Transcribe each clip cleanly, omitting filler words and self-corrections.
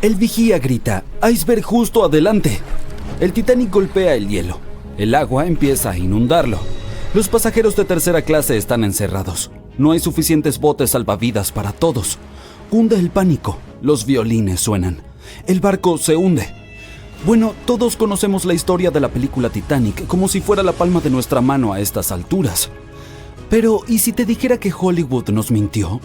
El vigía grita: «¡Iceberg justo adelante!». El Titanic golpea el hielo. El agua empieza a inundarlo. Los pasajeros de tercera clase están encerrados. No hay suficientes botes salvavidas para todos. Hunde el pánico. Los violines suenan. El barco se hunde. Bueno, todos conocemos la historia de la película Titanic como si fuera la palma de nuestra mano a estas alturas. Pero, ¿y si te dijera que Hollywood nos mintió?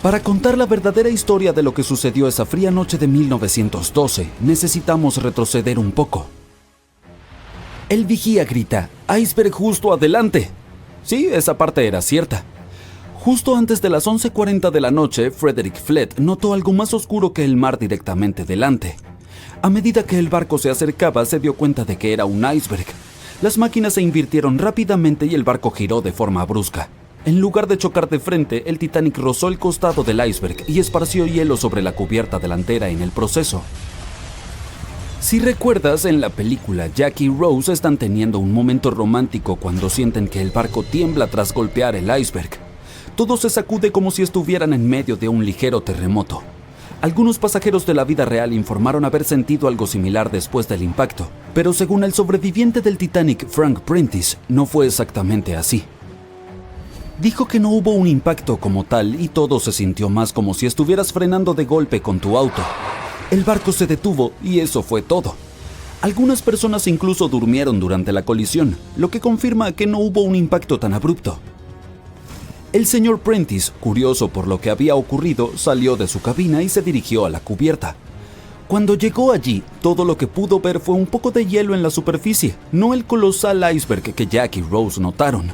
Para contar la verdadera historia de lo que sucedió esa fría noche de 1912, necesitamos retroceder un poco. El vigía grita: «¡Iceberg justo adelante!». Sí, esa parte era cierta. Justo antes de las 11:40 de la noche, Frederick Flett notó algo más oscuro que el mar directamente delante. A medida que el barco se acercaba, se dio cuenta de que era un iceberg. Las máquinas se invirtieron rápidamente y el barco giró de forma brusca. En lugar de chocar de frente, el Titanic rozó el costado del iceberg y esparció hielo sobre la cubierta delantera en el proceso. Si recuerdas, en la película, Jack y Rose están teniendo un momento romántico cuando sienten que el barco tiembla tras golpear el iceberg. Todo se sacude como si estuvieran en medio de un ligero terremoto. Algunos pasajeros de la vida real informaron haber sentido algo similar después del impacto, pero según el sobreviviente del Titanic, Frank Prentice, no fue exactamente así. Dijo que no hubo un impacto como tal y todo se sintió más como si estuvieras frenando de golpe con tu auto. El barco se detuvo y eso fue todo. Algunas personas incluso durmieron durante la colisión, lo que confirma que no hubo un impacto tan abrupto. El señor Prentice, curioso por lo que había ocurrido, salió de su cabina y se dirigió a la cubierta. Cuando llegó allí, todo lo que pudo ver fue un poco de hielo en la superficie, no el colosal iceberg que Jack y Rose notaron.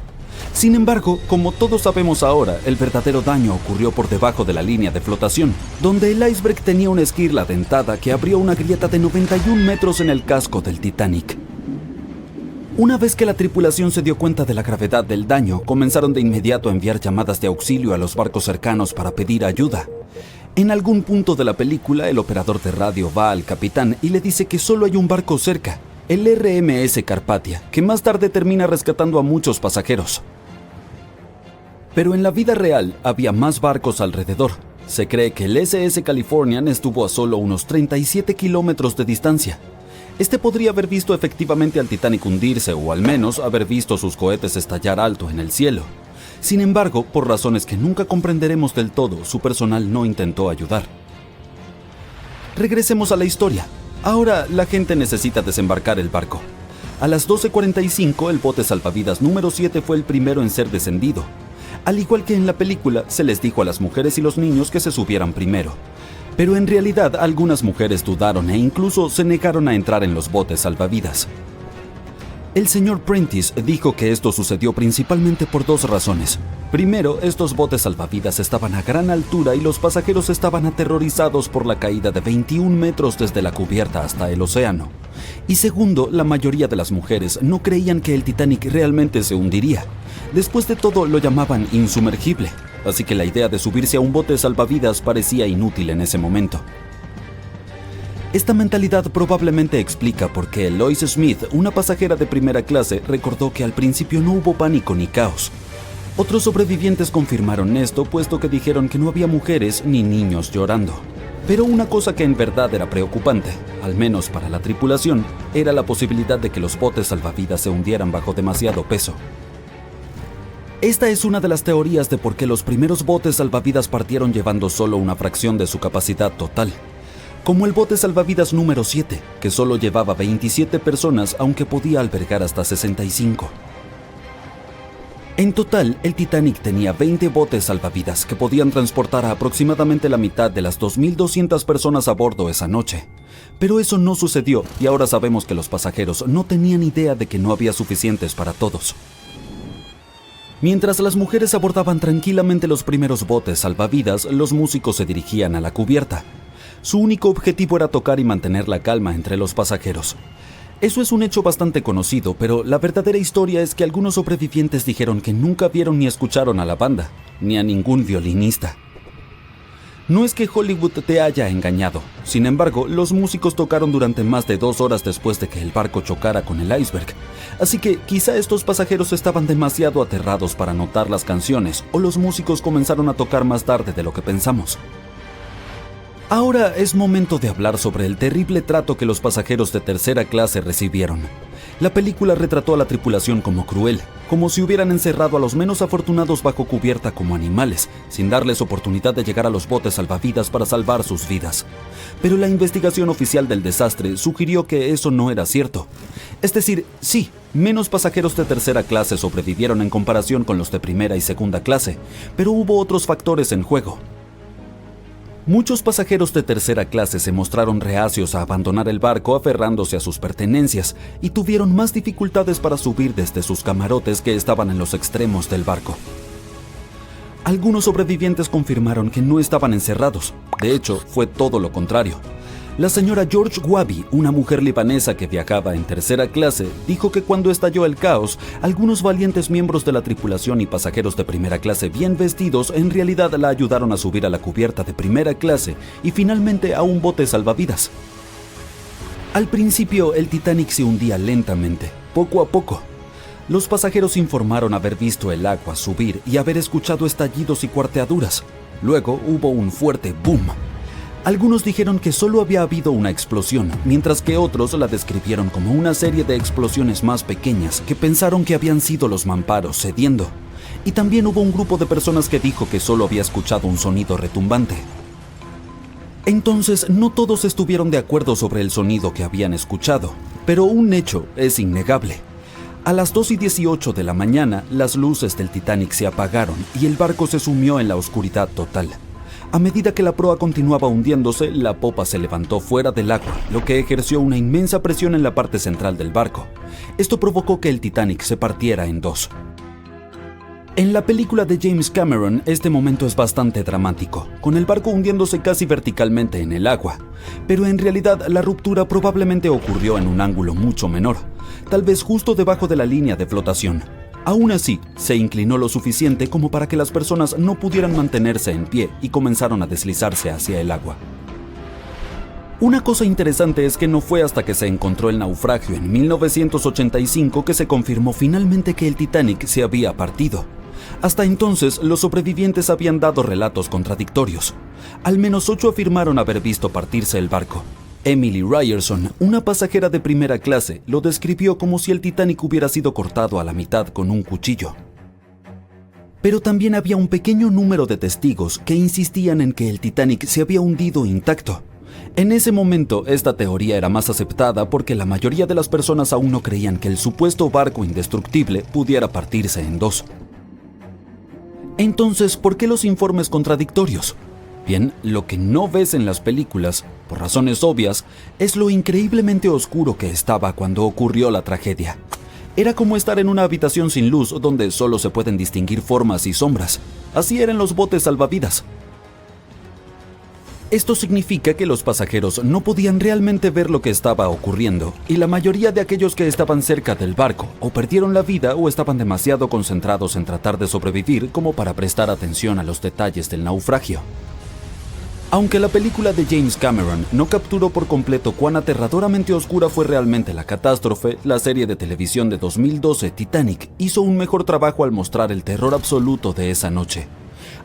Sin embargo, como todos sabemos ahora, el verdadero daño ocurrió por debajo de la línea de flotación, donde el iceberg tenía una esquirla dentada que abrió una grieta de 91 metros en el casco del Titanic. Una vez que la tripulación se dio cuenta de la gravedad del daño, comenzaron de inmediato a enviar llamadas de auxilio a los barcos cercanos para pedir ayuda. En algún punto de la película, el operador de radio va al capitán y le dice que solo hay un barco cerca, el RMS Carpathia, que más tarde termina rescatando a muchos pasajeros. Pero en la vida real había más barcos alrededor. Se cree que el SS Californian estuvo a solo unos 37 kilómetros de distancia. Este podría haber visto efectivamente al Titanic hundirse o al menos haber visto sus cohetes estallar alto en el cielo. Sin embargo, por razones que nunca comprenderemos del todo, su personal no intentó ayudar. Regresemos a la historia. Ahora la gente necesita desembarcar el barco. A las 12:45 el bote salvavidas número 7 fue el primero en ser descendido. Al igual que en la película, se les dijo a las mujeres y los niños que se subieran primero. Pero en realidad algunas mujeres dudaron e incluso se negaron a entrar en los botes salvavidas. El señor Prentice dijo que esto sucedió principalmente por dos razones. Primero, estos botes salvavidas estaban a gran altura y los pasajeros estaban aterrorizados por la caída de 21 metros desde la cubierta hasta el océano. Y segundo, la mayoría de las mujeres no creían que el Titanic realmente se hundiría. Después de todo, lo llamaban insumergible, así que la idea de subirse a un bote salvavidas parecía inútil en ese momento. Esta mentalidad probablemente explica por qué Lois Smith, una pasajera de primera clase, recordó que al principio no hubo pánico ni caos. Otros sobrevivientes confirmaron esto, puesto que dijeron que no había mujeres ni niños llorando. Pero una cosa que en verdad era preocupante, al menos para la tripulación, era la posibilidad de que los botes salvavidas se hundieran bajo demasiado peso. Esta es una de las teorías de por qué los primeros botes salvavidas partieron llevando solo una fracción de su capacidad total. Como el bote salvavidas número 7, que solo llevaba 27 personas aunque podía albergar hasta 65. En total, el Titanic tenía 20 botes salvavidas que podían transportar a aproximadamente la mitad de las 2.200 personas a bordo esa noche. Pero eso no sucedió y ahora sabemos que los pasajeros no tenían idea de que no había suficientes para todos. Mientras las mujeres abordaban tranquilamente los primeros botes salvavidas, los músicos se dirigían a la cubierta. Su único objetivo era tocar y mantener la calma entre los pasajeros. Eso es un hecho bastante conocido, pero la verdadera historia es que algunos sobrevivientes dijeron que nunca vieron ni escucharon a la banda, ni a ningún violinista. No es que Hollywood te haya engañado. Sin embargo, los músicos tocaron durante más de 2 horas después de que el barco chocara con el iceberg. Así que quizá estos pasajeros estaban demasiado aterrados para notar las canciones, o los músicos comenzaron a tocar más tarde de lo que pensamos. Ahora es momento de hablar sobre el terrible trato que los pasajeros de tercera clase recibieron. La película retrató a la tripulación como cruel, como si hubieran encerrado a los menos afortunados bajo cubierta como animales, sin darles oportunidad de llegar a los botes salvavidas para salvar sus vidas. Pero la investigación oficial del desastre sugirió que eso no era cierto. Es decir, sí, menos pasajeros de tercera clase sobrevivieron en comparación con los de primera y segunda clase, pero hubo otros factores en juego. Muchos pasajeros de tercera clase se mostraron reacios a abandonar el barco aferrándose a sus pertenencias y tuvieron más dificultades para subir desde sus camarotes que estaban en los extremos del barco. Algunos sobrevivientes confirmaron que no estaban encerrados. De hecho, fue todo lo contrario. La señora George Wabi, una mujer libanesa que viajaba en tercera clase, dijo que cuando estalló el caos, algunos valientes miembros de la tripulación y pasajeros de primera clase bien vestidos en realidad la ayudaron a subir a la cubierta de primera clase y finalmente a un bote salvavidas. Al principio, el Titanic se hundía lentamente, poco a poco. Los pasajeros informaron haber visto el agua subir y haber escuchado estallidos y cuarteaduras. Luego hubo un fuerte boom. Algunos dijeron que solo había habido una explosión, mientras que otros la describieron como una serie de explosiones más pequeñas que pensaron que habían sido los mamparos cediendo. Y también hubo un grupo de personas que dijo que solo había escuchado un sonido retumbante. Entonces, no todos estuvieron de acuerdo sobre el sonido que habían escuchado, pero un hecho es innegable. A las 2:18 de la mañana, las luces del Titanic se apagaron y el barco se sumió en la oscuridad total. A medida que la proa continuaba hundiéndose, la popa se levantó fuera del agua, lo que ejerció una inmensa presión en la parte central del barco. Esto provocó que el Titanic se partiera en dos. En la película de James Cameron, este momento es bastante dramático, con el barco hundiéndose casi verticalmente en el agua. Pero en realidad, la ruptura probablemente ocurrió en un ángulo mucho menor, tal vez justo debajo de la línea de flotación. Aún así, se inclinó lo suficiente como para que las personas no pudieran mantenerse en pie y comenzaron a deslizarse hacia el agua. Una cosa interesante es que no fue hasta que se encontró el naufragio en 1985 que se confirmó finalmente que el Titanic se había partido. Hasta entonces, los sobrevivientes habían dado relatos contradictorios. Al menos 8 afirmaron haber visto partirse el barco. Emily Ryerson, una pasajera de primera clase, lo describió como si el Titanic hubiera sido cortado a la mitad con un cuchillo. Pero también había un pequeño número de testigos que insistían en que el Titanic se había hundido intacto. En ese momento, esta teoría era más aceptada porque la mayoría de las personas aún no creían que el supuesto barco indestructible pudiera partirse en dos. Entonces, ¿por qué los informes contradictorios? Bien, lo que no ves en las películas, por razones obvias, es lo increíblemente oscuro que estaba cuando ocurrió la tragedia. Era como estar en una habitación sin luz donde solo se pueden distinguir formas y sombras. Así eran los botes salvavidas. Esto significa que los pasajeros no podían realmente ver lo que estaba ocurriendo, y la mayoría de aquellos que estaban cerca del barco o perdieron la vida o estaban demasiado concentrados en tratar de sobrevivir como para prestar atención a los detalles del naufragio. Aunque la película de James Cameron no capturó por completo cuán aterradoramente oscura fue realmente la catástrofe, la serie de televisión de 2012 Titanic hizo un mejor trabajo al mostrar el terror absoluto de esa noche.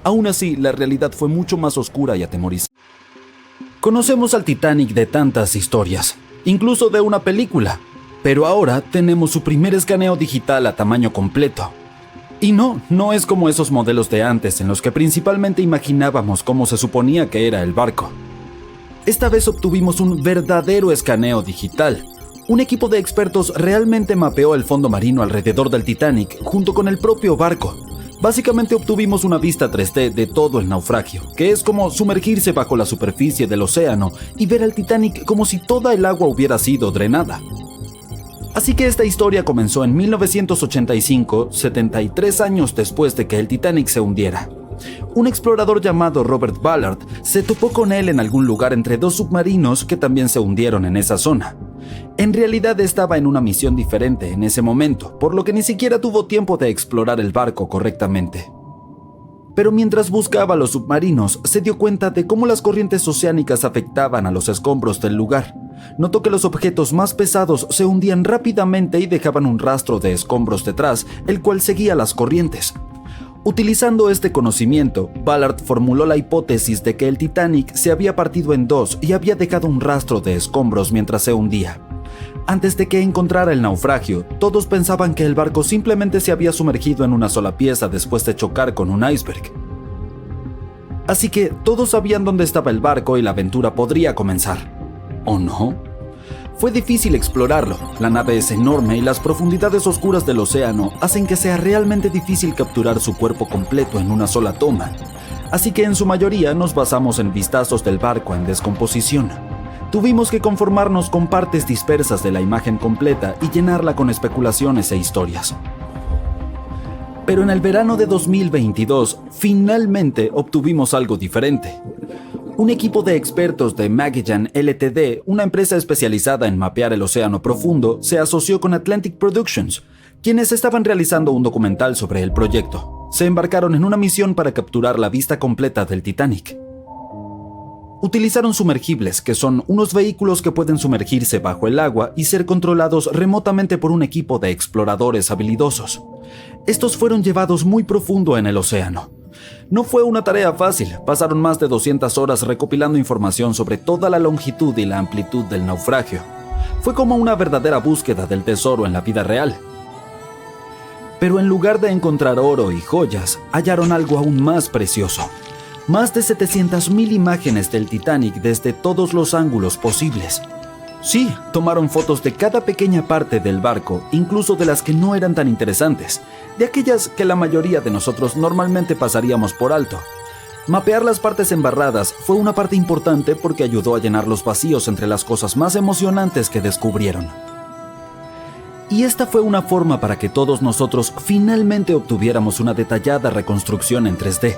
Aún así, la realidad fue mucho más oscura y atemorizante. Conocemos al Titanic de tantas historias, incluso de una película, pero ahora tenemos su primer escaneo digital a tamaño completo. Y no es como esos modelos de antes en los que principalmente imaginábamos cómo se suponía que era el barco. Esta vez obtuvimos un verdadero escaneo digital. Un equipo de expertos realmente mapeó el fondo marino alrededor del Titanic junto con el propio barco. Básicamente obtuvimos una vista 3D de todo el naufragio, que es como sumergirse bajo la superficie del océano y ver al Titanic como si toda el agua hubiera sido drenada. Así que esta historia comenzó en 1985, 73 años después de que el Titanic se hundiera. Un explorador llamado Robert Ballard se topó con él en algún lugar entre dos submarinos que también se hundieron en esa zona. En realidad estaba en una misión diferente en ese momento, por lo que ni siquiera tuvo tiempo de explorar el barco correctamente. Pero mientras buscaba los submarinos, se dio cuenta de cómo las corrientes oceánicas afectaban a los escombros del lugar. Notó que los objetos más pesados se hundían rápidamente y dejaban un rastro de escombros detrás, el cual seguía las corrientes. Utilizando este conocimiento, Ballard formuló la hipótesis de que el Titanic se había partido en dos y había dejado un rastro de escombros mientras se hundía. Antes de que encontrara el naufragio, todos pensaban que el barco simplemente se había sumergido en una sola pieza después de chocar con un iceberg. Así que todos sabían dónde estaba el barco y la aventura podría comenzar. ¿O no? Fue difícil explorarlo. La nave es enorme y las profundidades oscuras del océano hacen que sea realmente difícil capturar su cuerpo completo en una sola toma. Así que en su mayoría nos basamos en vistazos del barco en descomposición. Tuvimos que conformarnos con partes dispersas de la imagen completa y llenarla con especulaciones e historias. Pero en el verano de 2022, finalmente obtuvimos algo diferente. Un equipo de expertos de Magellan Ltd., una empresa especializada en mapear el océano profundo, se asoció con Atlantic Productions, quienes estaban realizando un documental sobre el proyecto. Se embarcaron en una misión para capturar la vista completa del Titanic. Utilizaron sumergibles, que son unos vehículos que pueden sumergirse bajo el agua y ser controlados remotamente por un equipo de exploradores habilidosos. Estos fueron llevados muy profundo en el océano. No fue una tarea fácil, pasaron más de 200 horas recopilando información sobre toda la longitud y la amplitud del naufragio. Fue como una verdadera búsqueda del tesoro en la vida real. Pero en lugar de encontrar oro y joyas, hallaron algo aún más precioso. Más de 700,000 imágenes del Titanic desde todos los ángulos posibles. Sí, tomaron fotos de cada pequeña parte del barco, incluso de las que no eran tan interesantes, de aquellas que la mayoría de nosotros normalmente pasaríamos por alto. Mapear las partes embarradas fue una parte importante porque ayudó a llenar los vacíos entre las cosas más emocionantes que descubrieron. Y esta fue una forma para que todos nosotros finalmente obtuviéramos una detallada reconstrucción en 3D.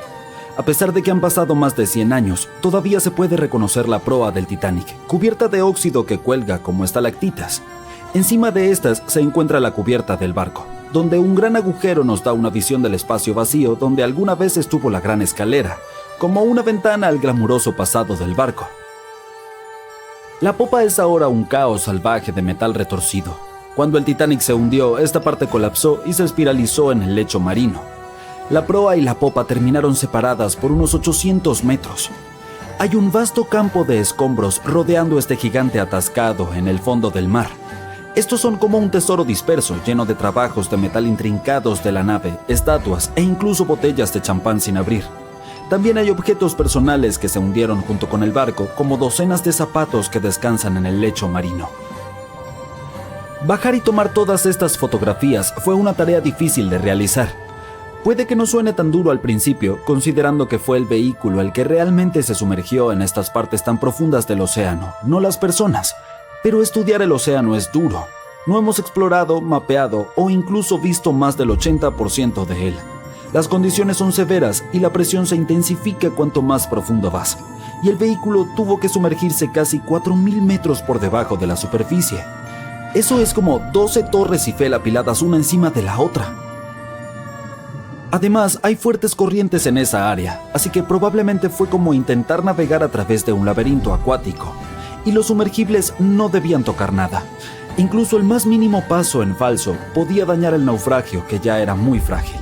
A pesar de que han pasado más de 100 años, todavía se puede reconocer la proa del Titanic, cubierta de óxido que cuelga como estalactitas. Encima de estas se encuentra la cubierta del barco, donde un gran agujero nos da una visión del espacio vacío donde alguna vez estuvo la gran escalera, como una ventana al glamuroso pasado del barco. La popa es ahora un caos salvaje de metal retorcido. Cuando el Titanic se hundió, esta parte colapsó y se espiralizó en el lecho marino. La proa y la popa terminaron separadas por unos 800 metros. Hay un vasto campo de escombros rodeando este gigante atascado en el fondo del mar. Estos son como un tesoro disperso, lleno de trabajos de metal intrincados de la nave, estatuas e incluso botellas de champán sin abrir. También hay objetos personales que se hundieron junto con el barco, como docenas de zapatos que descansan en el lecho marino. Bajar y tomar todas estas fotografías fue una tarea difícil de realizar. Puede que no suene tan duro al principio, considerando que fue el vehículo el que realmente se sumergió en estas partes tan profundas del océano, no las personas. Pero estudiar el océano es duro. No hemos explorado, mapeado o incluso visto más del 80% de él. Las condiciones son severas y la presión se intensifica cuanto más profundo vas. Y el vehículo tuvo que sumergirse casi 4,000 metros por debajo de la superficie. Eso es como 12 torres Eiffel apiladas una encima de la otra. Además, hay fuertes corrientes en esa área, así que probablemente fue como intentar navegar a través de un laberinto acuático. Y los sumergibles no debían tocar nada. Incluso el más mínimo paso en falso podía dañar el naufragio, que ya era muy frágil.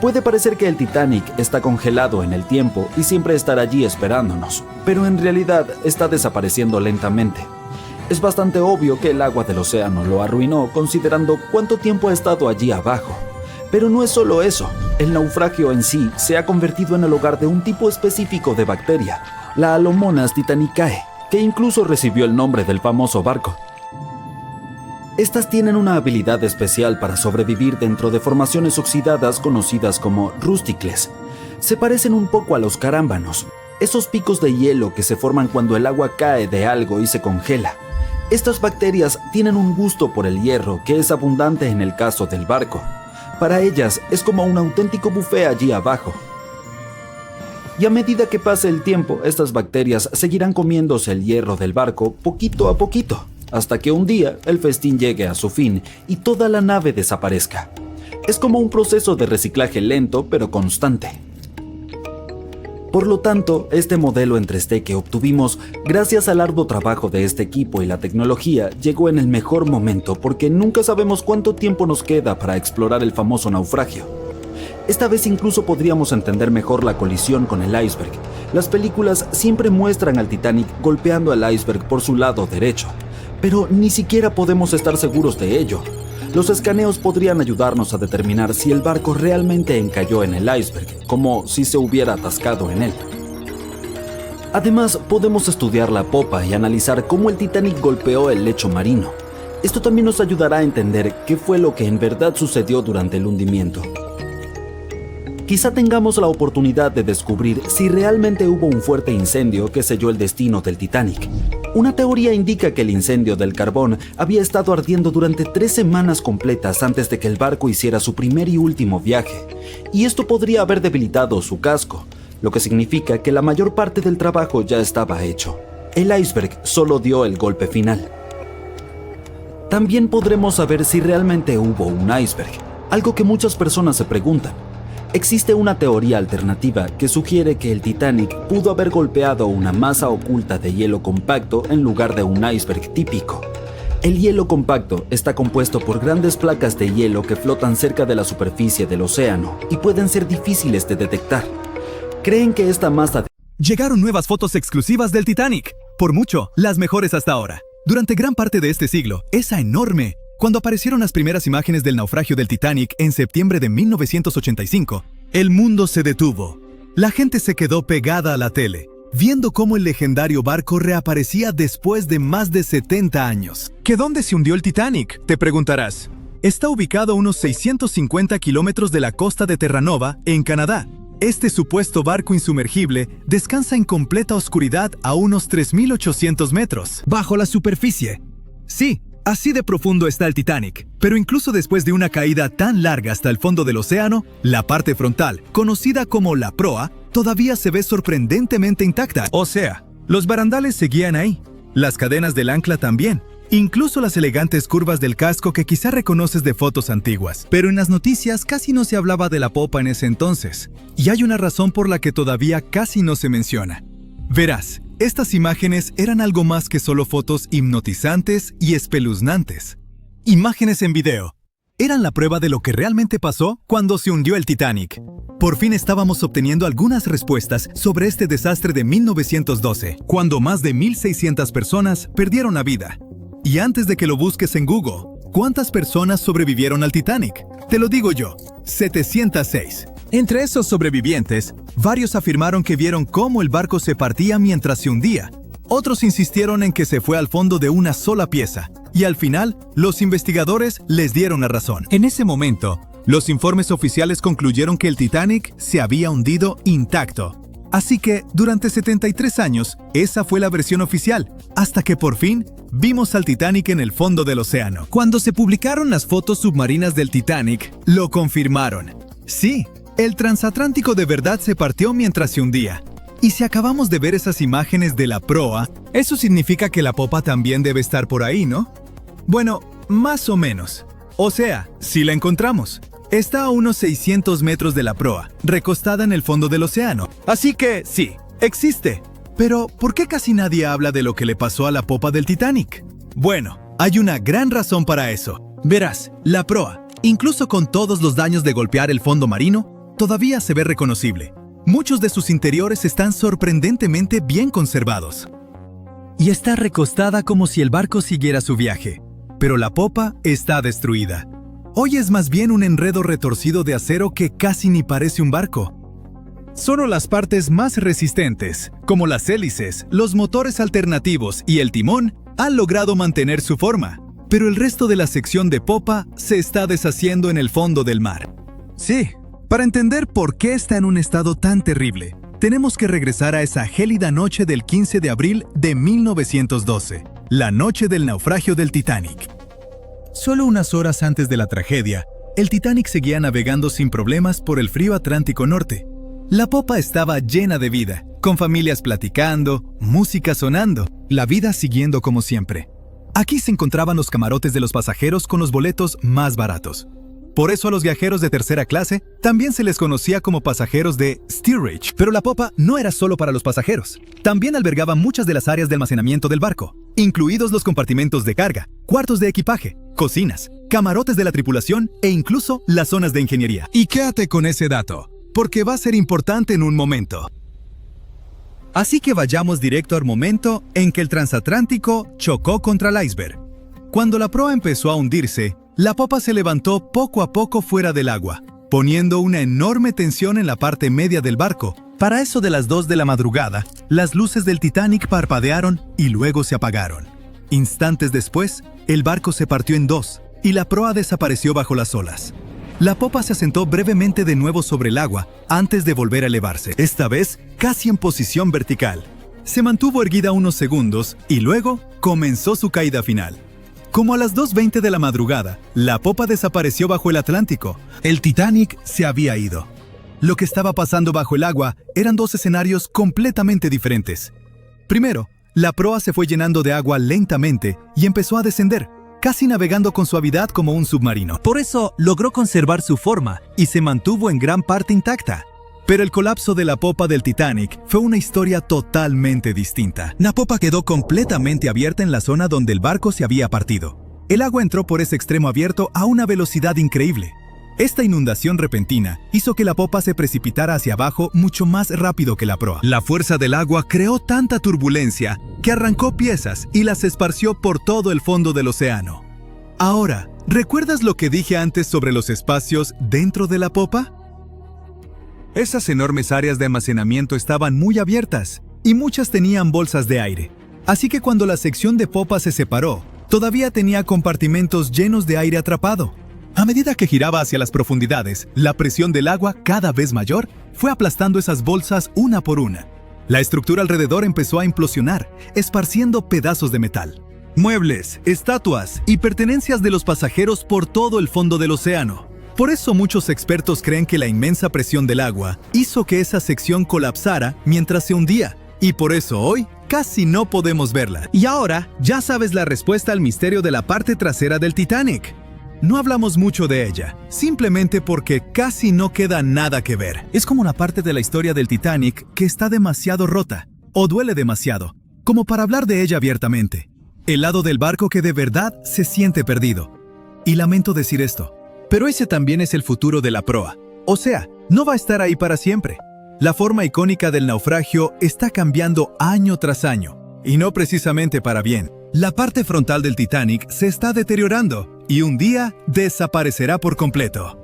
Puede parecer que el Titanic está congelado en el tiempo y siempre estará allí esperándonos, pero en realidad está desapareciendo lentamente. Es bastante obvio que el agua del océano lo arruinó, considerando cuánto tiempo ha estado allí abajo. Pero no es solo eso, el naufragio en sí se ha convertido en el hogar de un tipo específico de bacteria, la Alomonas titanicae, que incluso recibió el nombre del famoso barco. Estas tienen una habilidad especial para sobrevivir dentro de formaciones oxidadas conocidas como rústicles. Se parecen un poco a los carámbanos, esos picos de hielo que se forman cuando el agua cae de algo y se congela. Estas bacterias tienen un gusto por el hierro que es abundante en el caso del barco. Para ellas es como un auténtico buffet allí abajo. Y a medida que pase el tiempo, estas bacterias seguirán comiéndose el hierro del barco poquito a poquito, hasta que un día el festín llegue a su fin y toda la nave desaparezca. Es como un proceso de reciclaje lento pero constante. Por lo tanto, este modelo en 3D que obtuvimos gracias al arduo trabajo de este equipo y la tecnología llegó en el mejor momento porque nunca sabemos cuánto tiempo nos queda para explorar el famoso naufragio. Esta vez incluso podríamos entender mejor la colisión con el iceberg. Las películas siempre muestran al Titanic golpeando al iceberg por su lado derecho, pero ni siquiera podemos estar seguros de ello. Los escaneos podrían ayudarnos a determinar si el barco realmente encalló en el iceberg, como si se hubiera atascado en él. Además, podemos estudiar la popa y analizar cómo el Titanic golpeó el lecho marino. Esto también nos ayudará a entender qué fue lo que en verdad sucedió durante el hundimiento. Quizá tengamos la oportunidad de descubrir si realmente hubo un fuerte incendio que selló el destino del Titanic. Una teoría indica que el incendio del carbón había estado ardiendo durante 3 semanas completas antes de que el barco hiciera su primer y último viaje, y esto podría haber debilitado su casco, lo que significa que la mayor parte del trabajo ya estaba hecho. El iceberg solo dio el golpe final. También podremos saber si realmente hubo un iceberg, algo que muchas personas se preguntan. Existe una teoría alternativa que sugiere que el Titanic pudo haber golpeado una masa oculta de hielo compacto en lugar de un iceberg típico. El hielo compacto está compuesto por grandes placas de hielo que flotan cerca de la superficie del océano y pueden ser difíciles de detectar. Creen que esta masa... Llegaron nuevas fotos exclusivas del Titanic, por mucho, las mejores hasta ahora. Durante gran parte de este siglo, esa enorme... Cuando aparecieron las primeras imágenes del naufragio del Titanic en septiembre de 1985, el mundo se detuvo. La gente se quedó pegada a la tele, viendo cómo el legendario barco reaparecía después de más de 70 años. ¿Que dónde se hundió el Titanic?, te preguntarás. Está ubicado a unos 650 kilómetros de la costa de Terranova, en Canadá. Este supuesto barco insumergible descansa en completa oscuridad a unos 3.800 metros, bajo la superficie. Sí, así de profundo está el Titanic, pero incluso después de una caída tan larga hasta el fondo del océano, la parte frontal, conocida como la proa, todavía se ve sorprendentemente intacta. O sea, los barandales seguían ahí, las cadenas del ancla también, incluso las elegantes curvas del casco que quizá reconoces de fotos antiguas. Pero en las noticias casi no se hablaba de la popa en ese entonces, y hay una razón por la que todavía casi no se menciona. Verás, estas imágenes eran algo más que solo fotos hipnotizantes y espeluznantes. Imágenes en video. Eran la prueba de lo que realmente pasó cuando se hundió el Titanic. Por fin estábamos obteniendo algunas respuestas sobre este desastre de 1912, cuando más de 1.600 personas perdieron la vida. Y antes de que lo busques en Google, ¿cuántas personas sobrevivieron al Titanic? Te lo digo yo, 706. Entre esos sobrevivientes, varios afirmaron que vieron cómo el barco se partía mientras se hundía. Otros insistieron en que se fue al fondo de una sola pieza, y al final, los investigadores les dieron la razón. En ese momento, los informes oficiales concluyeron que el Titanic se había hundido intacto. Así que, durante 73 años, esa fue la versión oficial, hasta que por fin vimos al Titanic en el fondo del océano. Cuando se publicaron las fotos submarinas del Titanic, lo confirmaron. Sí, el transatlántico de verdad se partió mientras se hundía. Y si acabamos de ver esas imágenes de la proa, eso significa que la popa también debe estar por ahí, ¿no? Bueno, más o menos. O sea, si la encontramos. Está a unos 600 metros de la proa, recostada en el fondo del océano. Así que, sí, existe. Pero, ¿por qué casi nadie habla de lo que le pasó a la popa del Titanic? Bueno, hay una gran razón para eso. Verás, la proa, incluso con todos los daños de golpear el fondo marino, todavía se ve reconocible. Muchos de sus interiores están sorprendentemente bien conservados. Y está recostada como si el barco siguiera su viaje. Pero la popa está destruida. Hoy es más bien un enredo retorcido de acero que casi ni parece un barco. Solo las partes más resistentes, como las hélices, los motores alternativos y el timón, han logrado mantener su forma. Pero el resto de la sección de popa se está deshaciendo en el fondo del mar. Sí, para entender por qué está en un estado tan terrible, tenemos que regresar a esa gélida noche del 15 de abril de 1912, la noche del naufragio del Titanic. Solo unas horas antes de la tragedia, el Titanic seguía navegando sin problemas por el frío Atlántico Norte. La popa estaba llena de vida, con familias platicando, música sonando, la vida siguiendo como siempre. Aquí se encontraban los camarotes de los pasajeros con los boletos más baratos. Por eso a los viajeros de tercera clase también se les conocía como pasajeros de steerage. Pero la popa no era solo para los pasajeros. También albergaba muchas de las áreas de almacenamiento del barco, incluidos los compartimentos de carga, cuartos de equipaje, cocinas, camarotes de la tripulación e incluso las zonas de ingeniería. Y quédate con ese dato, porque va a ser importante en un momento. Así que vayamos directo al momento en que el transatlántico chocó contra el iceberg. Cuando la proa empezó a hundirse, la popa se levantó poco a poco fuera del agua, poniendo una enorme tensión en la parte media del barco. Para eso de las 2 de la madrugada, las luces del Titanic parpadearon y luego se apagaron. Instantes después, el barco se partió en dos y la proa desapareció bajo las olas. La popa se asentó brevemente de nuevo sobre el agua antes de volver a elevarse, esta vez casi en posición vertical. Se mantuvo erguida unos segundos y luego comenzó su caída final. Como a las 2:20 de la madrugada, la popa desapareció bajo el Atlántico. El Titanic se había ido. Lo que estaba pasando bajo el agua eran 2 escenarios completamente diferentes. Primero, la proa se fue llenando de agua lentamente y empezó a descender, casi navegando con suavidad como un submarino. Por eso logró conservar su forma y se mantuvo en gran parte intacta. Pero el colapso de la popa del Titanic fue una historia totalmente distinta. La popa quedó completamente abierta en la zona donde el barco se había partido. El agua entró por ese extremo abierto a una velocidad increíble. Esta inundación repentina hizo que la popa se precipitara hacia abajo mucho más rápido que la proa. La fuerza del agua creó tanta turbulencia que arrancó piezas y las esparció por todo el fondo del océano. Ahora, ¿recuerdas lo que dije antes sobre los espacios dentro de la popa? Esas enormes áreas de almacenamiento estaban muy abiertas y muchas tenían bolsas de aire. Así que cuando la sección de popa se separó, todavía tenía compartimentos llenos de aire atrapado. A medida que giraba hacia las profundidades, la presión del agua, cada vez mayor, fue aplastando esas bolsas una por una. La estructura alrededor empezó a implosionar, esparciendo pedazos de metal. Muebles, estatuas y pertenencias de los pasajeros por todo el fondo del océano. Por eso muchos expertos creen que la inmensa presión del agua hizo que esa sección colapsara mientras se hundía, y por eso hoy casi no podemos verla. Y ahora ya sabes la respuesta al misterio de la parte trasera del Titanic. No hablamos mucho de ella, simplemente porque casi no queda nada que ver. Es como una parte de la historia del Titanic que está demasiado rota, o duele demasiado, como para hablar de ella abiertamente. El lado del barco que de verdad se siente perdido. Y lamento decir esto, pero ese también es el futuro de la proa. O sea, no va a estar ahí para siempre. La forma icónica del naufragio está cambiando año tras año, y no precisamente para bien. La parte frontal del Titanic se está deteriorando y un día desaparecerá por completo.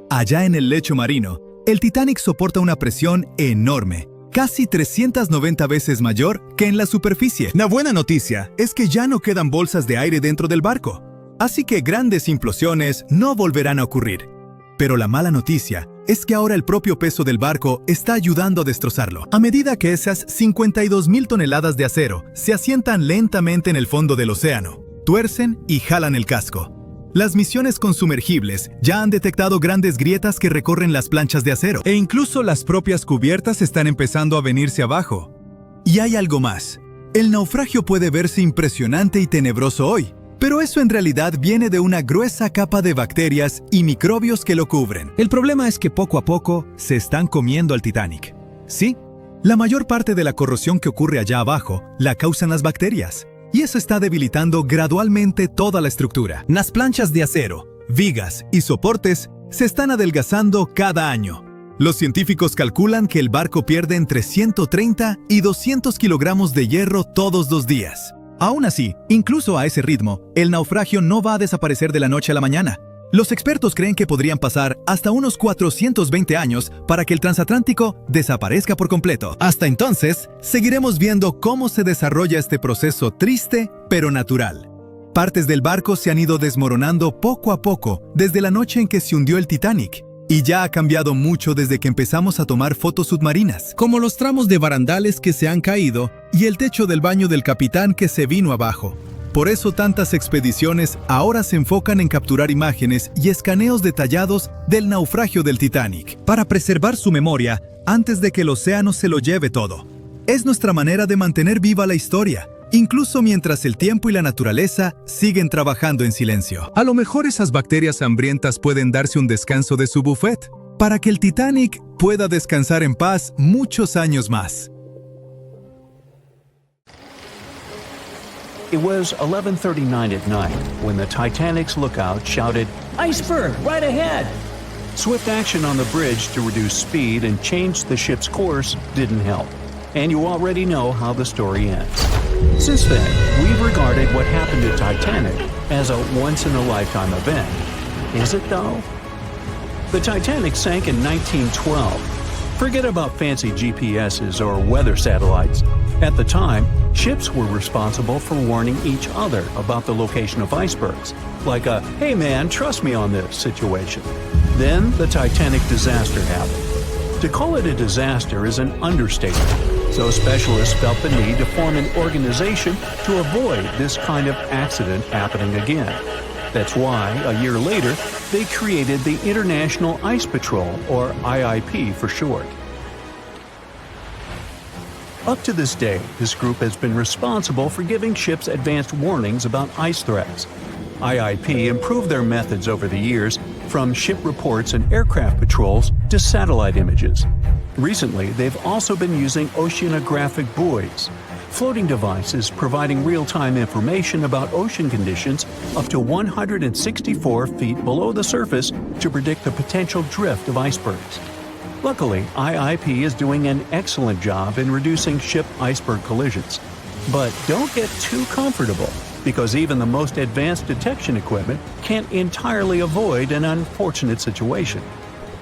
Allá en el lecho marino, el Titanic soporta una presión enorme, casi 390 veces mayor que en la superficie. La buena noticia es que ya no quedan bolsas de aire dentro del barco, así que grandes implosiones no volverán a ocurrir. Pero la mala noticia es que ahora el propio peso del barco está ayudando a destrozarlo. A medida que esas 52,000 toneladas de acero se asientan lentamente en el fondo del océano, tuercen y jalan el casco. Las misiones con sumergibles ya han detectado grandes grietas que recorren las planchas de acero, e incluso las propias cubiertas están empezando a venirse abajo. Y hay algo más. El naufragio puede verse impresionante y tenebroso hoy, pero eso en realidad viene de una gruesa capa de bacterias y microbios que lo cubren. El problema es que poco a poco se están comiendo al Titanic. Sí, la mayor parte de la corrosión que ocurre allá abajo la causan las bacterias, y eso está debilitando gradualmente toda la estructura. Las planchas de acero, vigas y soportes se están adelgazando cada año. Los científicos calculan que el barco pierde entre 130 y 200 kilogramos de hierro todos los días. Aún así, incluso a ese ritmo, el naufragio no va a desaparecer de la noche a la mañana. Los expertos creen que podrían pasar hasta unos 420 años para que el transatlántico desaparezca por completo. Hasta entonces, seguiremos viendo cómo se desarrolla este proceso triste, pero natural. Partes del barco se han ido desmoronando poco a poco desde la noche en que se hundió el Titanic. Y ya ha cambiado mucho desde que empezamos a tomar fotos submarinas, como los tramos de barandales que se han caído y el techo del baño del capitán que se vino abajo. Por eso tantas expediciones ahora se enfocan en capturar imágenes y escaneos detallados del naufragio del Titanic, para preservar su memoria antes de que el océano se lo lleve todo. Es nuestra manera de mantener viva la historia, incluso mientras el tiempo y la naturaleza siguen trabajando en silencio. A lo mejor esas bacterias hambrientas pueden darse un descanso de su buffet, para que el Titanic pueda descansar en paz muchos años más. It was 11:39 at night when the Titanic's lookout shouted, "Iceberg, right ahead!" Swift action on the bridge to reduce speed and change the ship's course didn't help, and you already know how the story ends. Since then, we've regarded what happened to Titanic as a once-in-a-lifetime event. Is it though? The Titanic sank in 1912. Forget about fancy GPSs or weather satellites. At the time, ships were responsible for warning each other about the location of icebergs, like a "hey man, trust me on this" situation. Then the Titanic disaster happened. To call it a disaster is an understatement, so specialists felt the need to form an organization to avoid this kind of accident happening again. That's why, a year later, they created the International Ice Patrol, or IIP for short. Up to this day, this group has been responsible for giving ships advanced warnings about ice threats. IIP improved their methods over the years, from ship reports and aircraft patrols to satellite images. Recently, they've also been using oceanographic buoys, floating devices providing real-time information about ocean conditions up to 164 feet below the surface to predict the potential drift of icebergs. Luckily, IIP is doing an excellent job in reducing ship iceberg collisions. But don't get too comfortable, because even the most advanced detection equipment can't entirely avoid an unfortunate situation.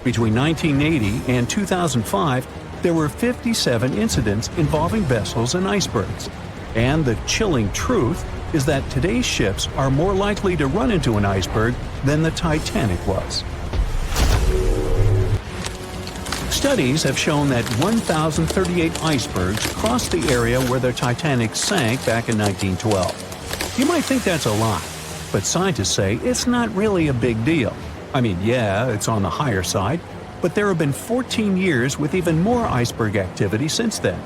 Between 1980 and 2005, there were 57 incidents involving vessels and icebergs. And the chilling truth is that today's ships are more likely to run into an iceberg than the Titanic was. Studies have shown that 1,038 icebergs crossed the area where the Titanic sank back in 1912. You might think that's a lot, but scientists say it's not really a big deal. I mean, yeah, it's on the higher side, but there have been 14 years with even more iceberg activity since then.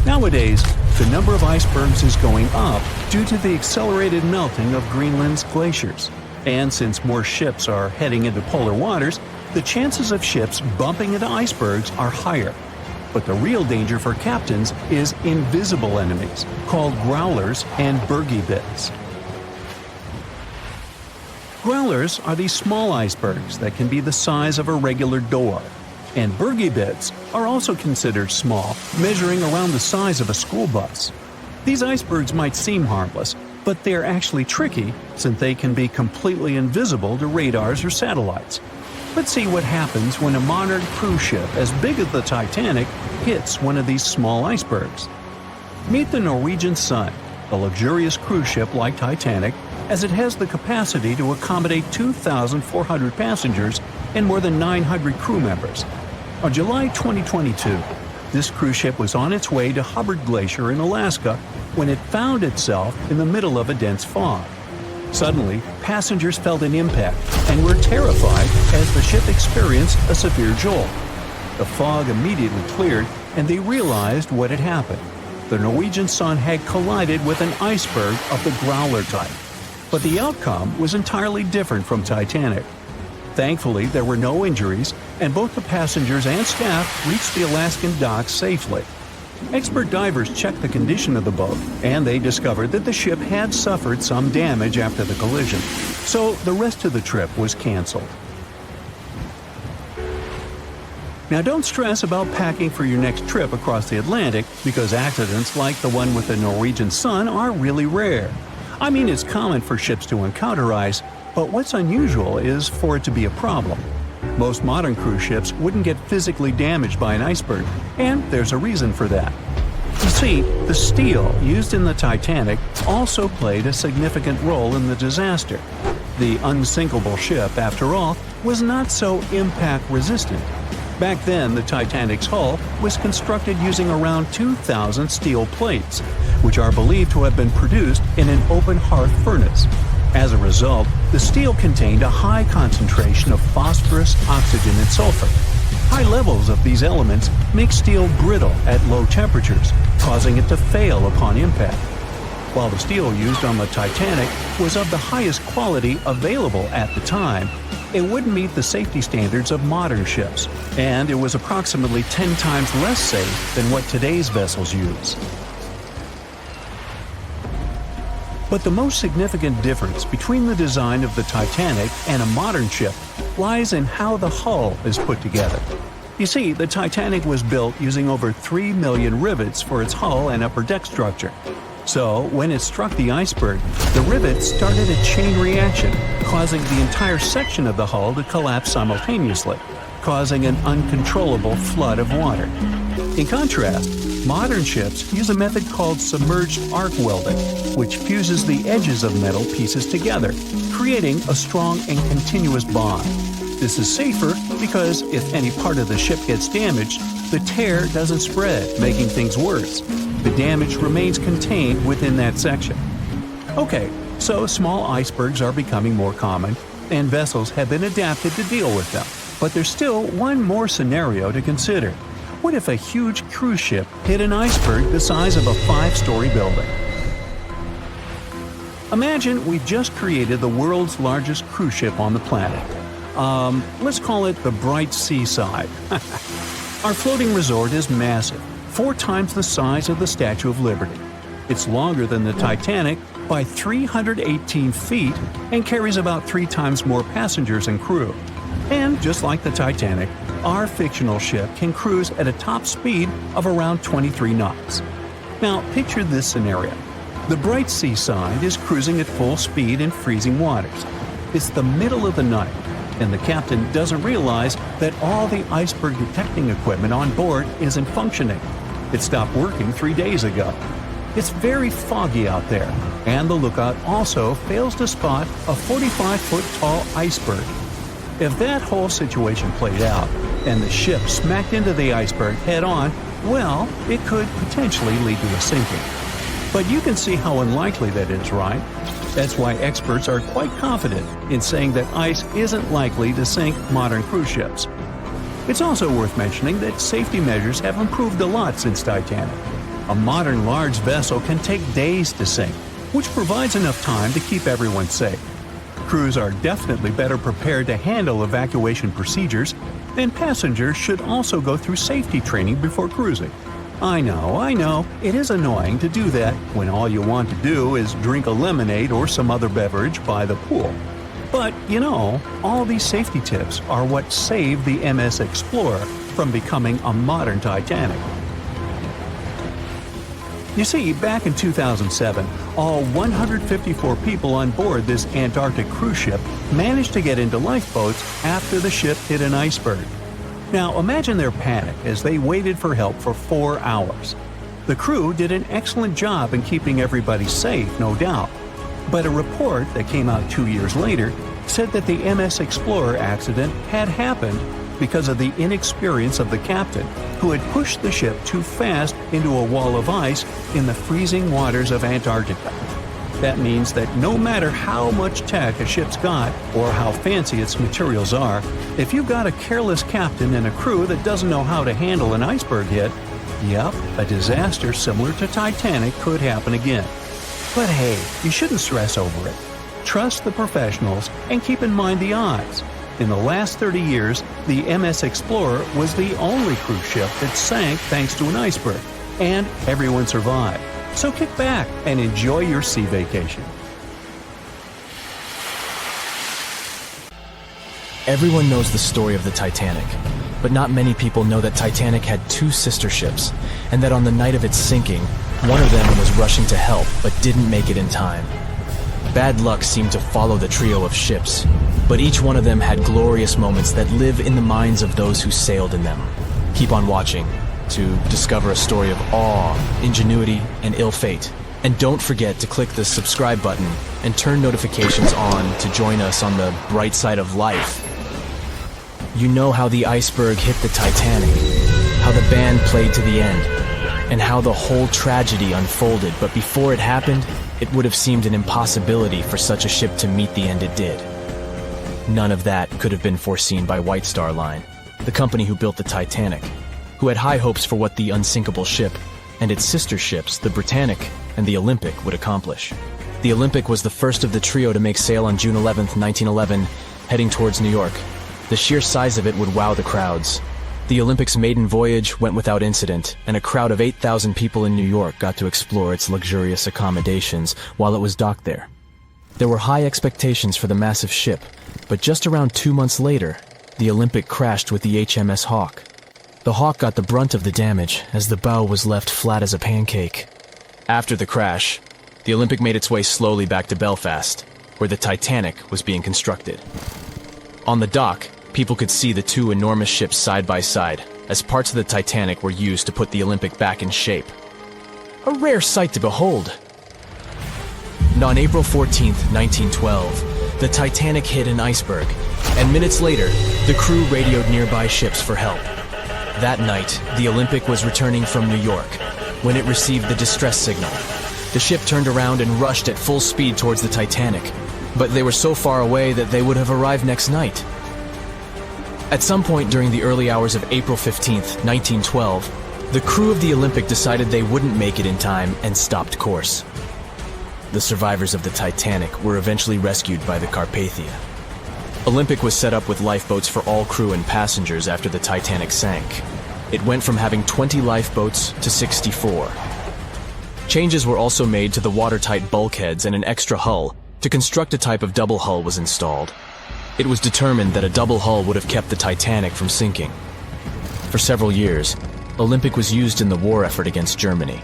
Nowadays, the number of icebergs is going up due to the accelerated melting of Greenland's glaciers. And since more ships are heading into polar waters, the chances of ships bumping into icebergs are higher. But the real danger for captains is invisible enemies, called growlers and Bergy bits. Growlers are these small icebergs that can be the size of a regular door. And Bergy bits are also considered small, measuring around the size of a school bus. These icebergs might seem harmless, but they're actually tricky since they can be completely invisible to radars or satellites. Let's see what happens when a modern cruise ship as big as the Titanic hits one of these small icebergs. Meet the Norwegian Sun, a luxurious cruise ship like Titanic, as it has the capacity to accommodate 2,400 passengers and more than 900 crew members. On July 2022, this cruise ship was on its way to Hubbard Glacier in Alaska when it found itself in the middle of a dense fog. Suddenly, passengers felt an impact and were terrified as the ship experienced a severe jolt. The fog immediately cleared and they realized what had happened. The Norwegian Sun had collided with an iceberg of the growler type. But the outcome was entirely different from Titanic. Thankfully, there were no injuries, and both the passengers and staff reached the Alaskan docks safely. Expert divers checked the condition of the boat, and they discovered that the ship had suffered some damage after the collision, so the rest of the trip was canceled. Now don't stress about packing for your next trip across the Atlantic, because accidents like the one with the Norwegian Sun are really rare. I mean, it's common for ships to encounter ice, but what's unusual is for it to be a problem. Most modern cruise ships wouldn't get physically damaged by an iceberg, and there's a reason for that. You see, the steel used in the Titanic also played a significant role in the disaster. The unsinkable ship, after all, was not so impact-resistant. Back then, the Titanic's hull was constructed using around 2,000 steel plates, which are believed to have been produced in an open hearth furnace. As a result, the steel contained a high concentration of phosphorus, oxygen, and sulfur. High levels of these elements make steel brittle at low temperatures, causing it to fail upon impact. While the steel used on the Titanic was of the highest quality available at the time, it wouldn't meet the safety standards of modern ships, and it was approximately 10 times less safe than what today's vessels use. But the most significant difference between the design of the Titanic and a modern ship lies in how the hull is put together. You see, the Titanic was built using over 3 million rivets for its hull and upper deck structure. So, when it struck the iceberg, the rivets started a chain reaction, causing the entire section of the hull to collapse simultaneously, causing an uncontrollable flood of water. In contrast, modern ships use a method called submerged arc welding, which fuses the edges of metal pieces together, creating a strong and continuous bond. This is safer because if any part of the ship gets damaged, the tear doesn't spread, making things worse. The damage remains contained within that section. Okay, so small icebergs are becoming more common, and vessels have been adapted to deal with them. But there's still one more scenario to consider. What if a huge cruise ship hit an iceberg the size of a 5-story building? Imagine we've just created the world's largest cruise ship on the planet. Let's call it the Bright Seaside. Our floating resort is massive, 4 times the size of the Statue of Liberty. It's longer than the Titanic by 318 feet and carries about 3 times more passengers and crew. And just like the Titanic, our fictional ship can cruise at a top speed of around 23 knots. Now, picture this scenario. The Bright Seaside is cruising at full speed in freezing waters. It's the middle of the night, and the captain doesn't realize that all the iceberg detecting equipment on board isn't functioning. It stopped working 3 days ago. It's very foggy out there, and the lookout also fails to spot a 45-foot tall iceberg. If that whole situation played out, and the ship smacked into the iceberg head-on, well, it could potentially lead to a sinking. But you can see how unlikely that is, right? That's why experts are quite confident in saying that ice isn't likely to sink modern cruise ships. It's also worth mentioning that safety measures have improved a lot since Titanic. A modern large vessel can take days to sink, which provides enough time to keep everyone safe. Crews are definitely better prepared to handle evacuation procedures, and passengers should also go through safety training before cruising. I know, it is annoying to do that when all you want to do is drink a lemonade or some other beverage by the pool. But, all these safety tips are what saved the MS Explorer from becoming a modern Titanic. You see, back in 2007, all 154 people on board this Antarctic cruise ship managed to get into lifeboats after the ship hit an iceberg. Now imagine their panic as they waited for help for 4 hours. The crew did an excellent job in keeping everybody safe, no doubt. But a report that came out 2 years later said that the MS Explorer accident had happened because of the inexperience of the captain, who had pushed the ship too fast into a wall of ice in the freezing waters of Antarctica. That means that no matter how much tech a ship's got or how fancy its materials are, if you've got a careless captain and a crew that doesn't know how to handle an iceberg hit, yep, a disaster similar to Titanic could happen again. But hey, you shouldn't stress over it. Trust the professionals and keep in mind the odds. In the last 30 years, the MS Explorer was the only cruise ship that sank thanks to an iceberg, and everyone survived. So kick back and enjoy your sea vacation. Everyone knows the story of the Titanic, but not many people know that Titanic had 2 sister ships, and that on the night of its sinking, one of them was rushing to help but didn't make it in time. Bad luck seemed to follow the trio of ships, but each one of them had glorious moments that live in the minds of those who sailed in them. Keep on watching to discover a story of awe, ingenuity, and ill fate. And don't forget to click the subscribe button and turn notifications on to join us on the bright side of life. You know how the iceberg hit the Titanic, how the band played to the end, and how the whole tragedy unfolded, but before it happened, it would have seemed an impossibility for such a ship to meet the end it did. None of that could have been foreseen by White Star Line, the company who built the Titanic, who had high hopes for what the unsinkable ship and its sister ships, the Britannic and the Olympic, would accomplish. The Olympic was the first of the trio to make sail on June 11, 1911, heading towards New York. The sheer size of it would wow the crowds. The Olympic's maiden voyage went without incident, and a crowd of 8,000 people in New York got to explore its luxurious accommodations while it was docked there. There were high expectations for the massive ship, but just around 2 months later, the Olympic crashed with the HMS Hawke. The Hawke got the brunt of the damage as the bow was left flat as a pancake. After the crash, the Olympic made its way slowly back to Belfast, where the Titanic was being constructed. On the dock, people could see the two enormous ships side by side, as parts of the Titanic were used to put the Olympic back in shape. A rare sight to behold. And on April 14, 1912, the Titanic hit an iceberg, and minutes later, the crew radioed nearby ships for help. That night, the Olympic was returning from New York when it received the distress signal. The ship turned around and rushed at full speed towards the Titanic, but they were so far away that they would have arrived next night. At some point during the early hours of April 15, 1912, the crew of the Olympic decided they wouldn't make it in time and stopped course. The survivors of the Titanic were eventually rescued by the Carpathia. Olympic was set up with lifeboats for all crew and passengers after the Titanic sank. It went from having 20 lifeboats to 64. Changes were also made to the watertight bulkheads, and an extra hull to construct a type of double hull was installed. It was determined that a double hull would have kept the Titanic from sinking. For several years, Olympic was used in the war effort against Germany.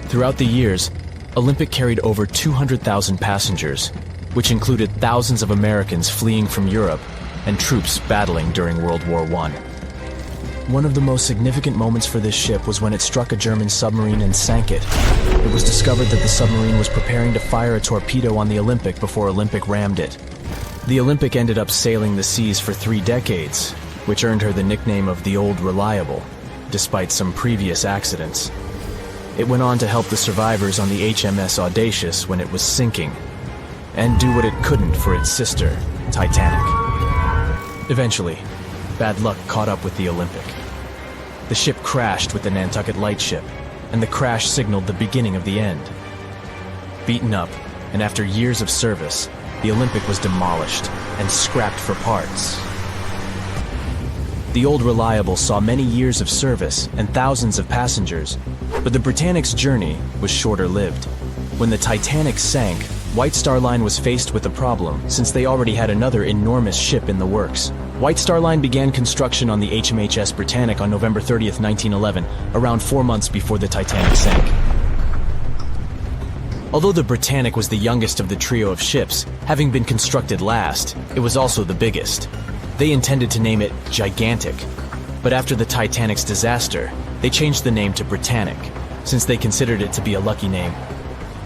Throughout the years, Olympic carried over 200,000 passengers, which included thousands of Americans fleeing from Europe and troops battling during World War I. One of the most significant moments for this ship was when it struck a German submarine and sank it. It was discovered that the submarine was preparing to fire a torpedo on the Olympic before Olympic rammed it. The Olympic ended up sailing the seas for 3 decades, which earned her the nickname of the Old Reliable, despite some previous accidents. It went on to help the survivors on the HMS Audacious when it was sinking, and do what it couldn't for its sister, Titanic. Eventually, bad luck caught up with the Olympic. The ship crashed with the Nantucket Lightship, and the crash signaled the beginning of the end. Beaten up, and after years of service, the Olympic was demolished and scrapped for parts. The Old Reliable saw many years of service and thousands of passengers, but the Britannic's journey was shorter-lived. When the Titanic sank, White Star Line was faced with a problem since they already had another enormous ship in the works. White Star Line began construction on the HMHS Britannic on November 30th, 1911, around 4 months before the Titanic sank. Although the Britannic was the youngest of the trio of ships, having been constructed last, it was also the biggest. They intended to name it Gigantic, but after the Titanic's disaster, they changed the name to Britannic, since they considered it to be a lucky name.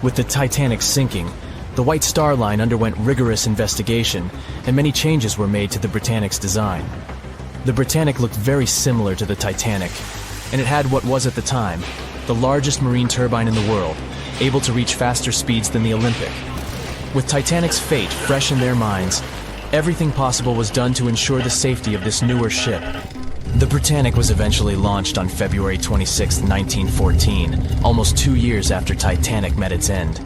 With the Titanic sinking, the White Star Line underwent rigorous investigation, and many changes were made to the Britannic's design. The Britannic looked very similar to the Titanic, and it had what was at the time the largest marine turbine in the world, able to reach faster speeds than the Olympic. With Titanic's fate fresh in their minds, everything possible was done to ensure the safety of this newer ship. The Britannic was eventually launched on February 26, 1914, almost 2 years after Titanic met its end.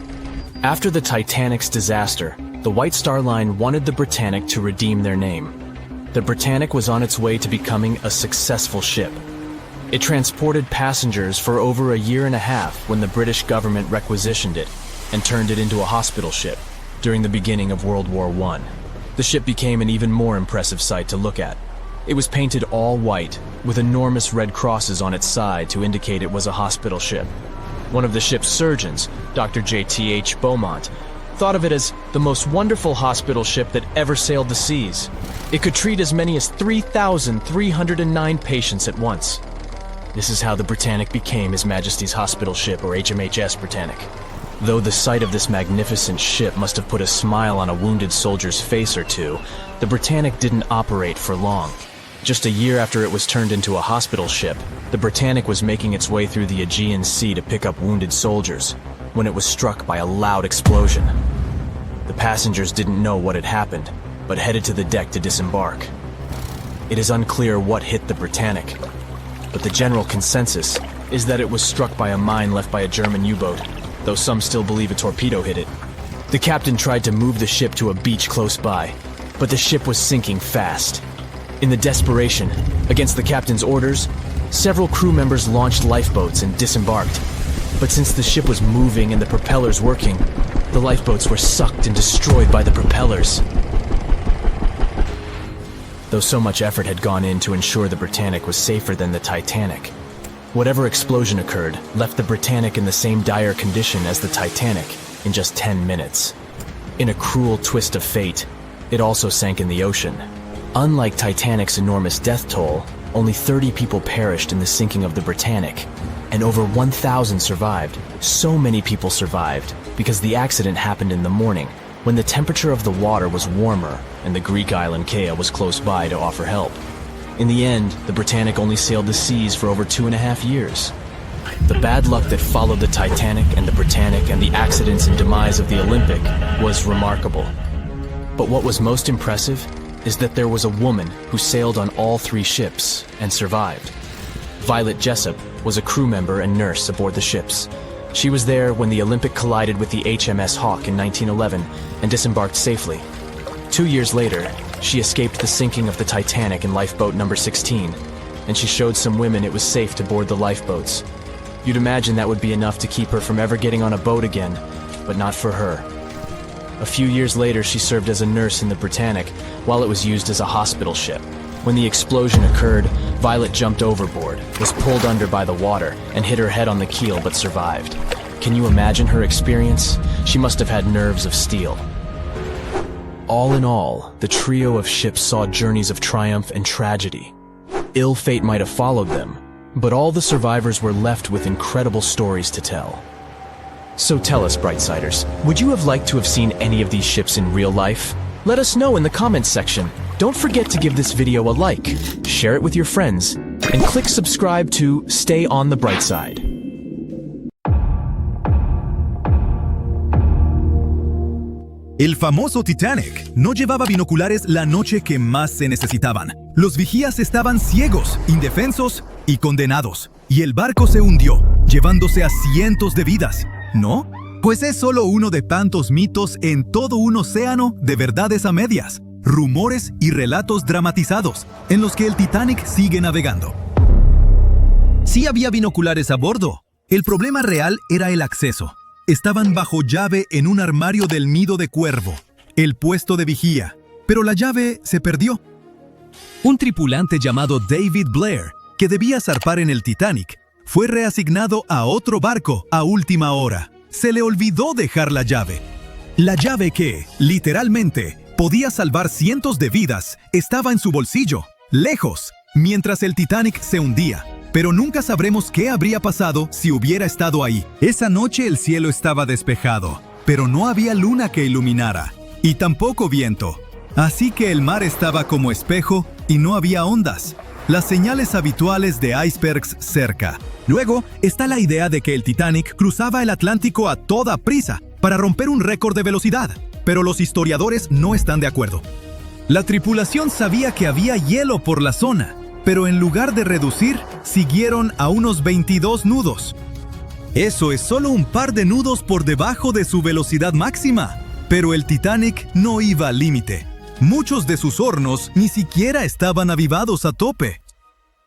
After the Titanic's disaster, the White Star Line wanted the Britannic to redeem their name. The Britannic was on its way to becoming a successful ship. It transported passengers for over a year and a half when the British government requisitioned it and turned it into a hospital ship during the beginning of World War I. The ship became an even more impressive sight to look at. It was painted all white, with enormous red crosses on its side to indicate it was a hospital ship. One of the ship's surgeons, Dr. J.T.H. Beaumont, thought of it as the most wonderful hospital ship that ever sailed the seas. It could treat as many as 3,309 patients at once. This is how the Britannic became His Majesty's Hospital Ship, or HMHS Britannic. Though the sight of this magnificent ship must have put a smile on a wounded soldier's face or two, the Britannic didn't operate for long. Just a year after it was turned into a hospital ship, the Britannic was making its way through the Aegean Sea to pick up wounded soldiers, when it was struck by a loud explosion. The passengers didn't know what had happened, but headed to the deck to disembark. It is unclear what hit the Britannic, but the general consensus is that it was struck by a mine left by a German U-boat, though some still believe a torpedo hit it. The captain tried to move the ship to a beach close by, but the ship was sinking fast. In the desperation, against the captain's orders, several crew members launched lifeboats and disembarked. But since the ship was moving and the propellers working, the lifeboats were sucked and destroyed by the propellers. Though so much effort had gone in to ensure the Britannic was safer than the Titanic, whatever explosion occurred left the Britannic in the same dire condition as the Titanic in just 10 minutes. In a cruel twist of fate, it also sank in the ocean. Unlike Titanic's enormous death toll, only 30 people perished in the sinking of the Britannic, and over 1,000 survived. So many people survived because the accident happened in the morning, when the temperature of the water was warmer and the Greek island Kea was close by to offer help. In the end, the Britannic only sailed the seas for over 2.5 years. The bad luck that followed the Titanic and the Britannic and the accidents and demise of the Olympic was remarkable. But what was most impressive is that there was a woman who sailed on all 3 ships and survived. Violet Jessup was a crew member and nurse aboard the ships. She was there when the Olympic collided with the HMS Hawk in 1911 and disembarked safely. 2 years later, she escaped the sinking of the Titanic in lifeboat number 16, and she showed some women it was safe to board the lifeboats. You'd imagine that would be enough to keep her from ever getting on a boat again, but not for her. A few years later, she served as a nurse in the Britannic while it was used as a hospital ship. When the explosion occurred, Violet jumped overboard, was pulled under by the water, and hit her head on the keel but survived. Can you imagine her experience? She must have had nerves of steel. All in all, the trio of ships saw journeys of triumph and tragedy. Ill fate might have followed them, but all the survivors were left with incredible stories to tell. So tell us, Brightsiders, would you have liked to have seen any of these ships in real life? Let us know in the comments section. Don't forget to give this video a like, share it with your friends, and click subscribe to stay on the bright side. El famoso Titanic no llevaba binoculares la noche que más se necesitaban. Los vigías estaban ciegos, indefensos y condenados. Y el barco se hundió, llevándose a cientos de vidas. ¿No? Pues es solo uno de tantos mitos en todo un océano de verdades a medias, rumores y relatos dramatizados en los que el Titanic sigue navegando. Sí había binoculares a bordo. El problema real era el acceso. Estaban bajo llave en un armario del nido de cuervo, el puesto de vigía, pero la llave se perdió. Un tripulante llamado David Blair, que debía zarpar en el Titanic, fue reasignado a otro barco a última hora. Se le olvidó dejar la llave. La llave que, literalmente, podía salvar cientos de vidas, estaba en su bolsillo, lejos, mientras el Titanic se hundía. Pero nunca sabremos qué habría pasado si hubiera estado ahí. Esa noche el cielo estaba despejado, pero no había luna que iluminara, y tampoco viento. Así que el mar estaba como espejo y no había ondas. Las señales habituales de icebergs cerca. Luego está la idea de que el Titanic cruzaba el Atlántico a toda prisa para romper un récord de velocidad, pero los historiadores no están de acuerdo. La tripulación sabía que había hielo por la zona, pero en lugar de reducir, siguieron a unos 22 nudos. Eso es solo un par de nudos por debajo de su velocidad máxima, pero el Titanic no iba al límite. Muchos de sus hornos ni siquiera estaban avivados a tope.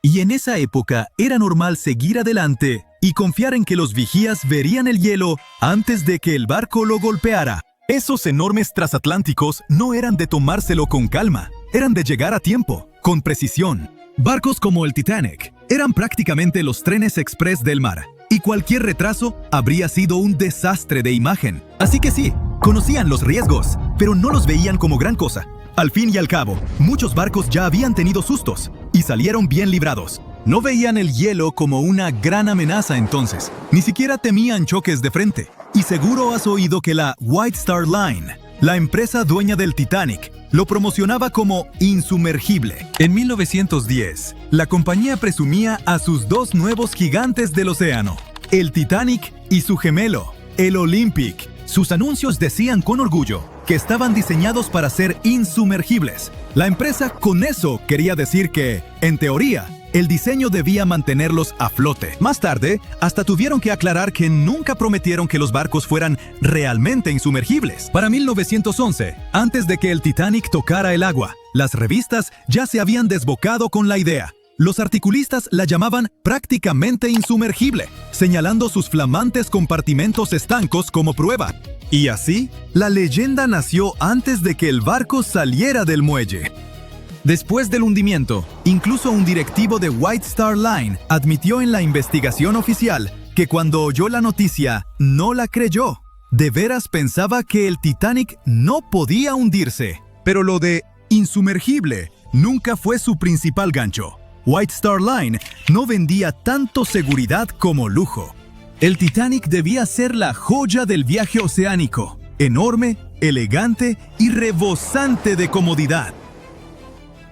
Y en esa época era normal seguir adelante y confiar en que los vigías verían el hielo antes de que el barco lo golpeara. Esos enormes transatlánticos no eran de tomárselo con calma, eran de llegar a tiempo, con precisión. Barcos como el Titanic eran prácticamente los trenes express del mar, y cualquier retraso habría sido un desastre de imagen. Así que sí, conocían los riesgos, pero no los veían como gran cosa. Al fin y al cabo, muchos barcos ya habían tenido sustos y salieron bien librados. No veían el hielo como una gran amenaza entonces, ni siquiera temían choques de frente. Y seguro has oído que la White Star Line, la empresa dueña del Titanic, lo promocionaba como insumergible. En 1910, la compañía presumía a sus 2 nuevos gigantes del océano, el Titanic y su gemelo, el Olympic. Sus anuncios decían con orgullo que estaban diseñados para ser insumergibles. La empresa con eso quería decir que, en teoría, el diseño debía mantenerlos a flote. Más tarde, hasta tuvieron que aclarar que nunca prometieron que los barcos fueran realmente insumergibles. Para 1911, antes de que el Titanic tocara el agua, Las revistas ya se habían desbocado con la idea. Los articulistas la llamaban prácticamente insumergible, señalando sus flamantes compartimentos estancos como prueba. Y así, la leyenda nació antes de que el barco saliera del muelle. Después del hundimiento, incluso un directivo de White Star Line admitió en la investigación oficial que cuando oyó la noticia, no la creyó. De veras pensaba que el Titanic no podía hundirse. Pero lo de insumergible nunca fue su principal gancho. White Star Line no vendía tanto seguridad como lujo. El Titanic debía ser la joya del viaje oceánico, enorme, elegante y rebosante de comodidad.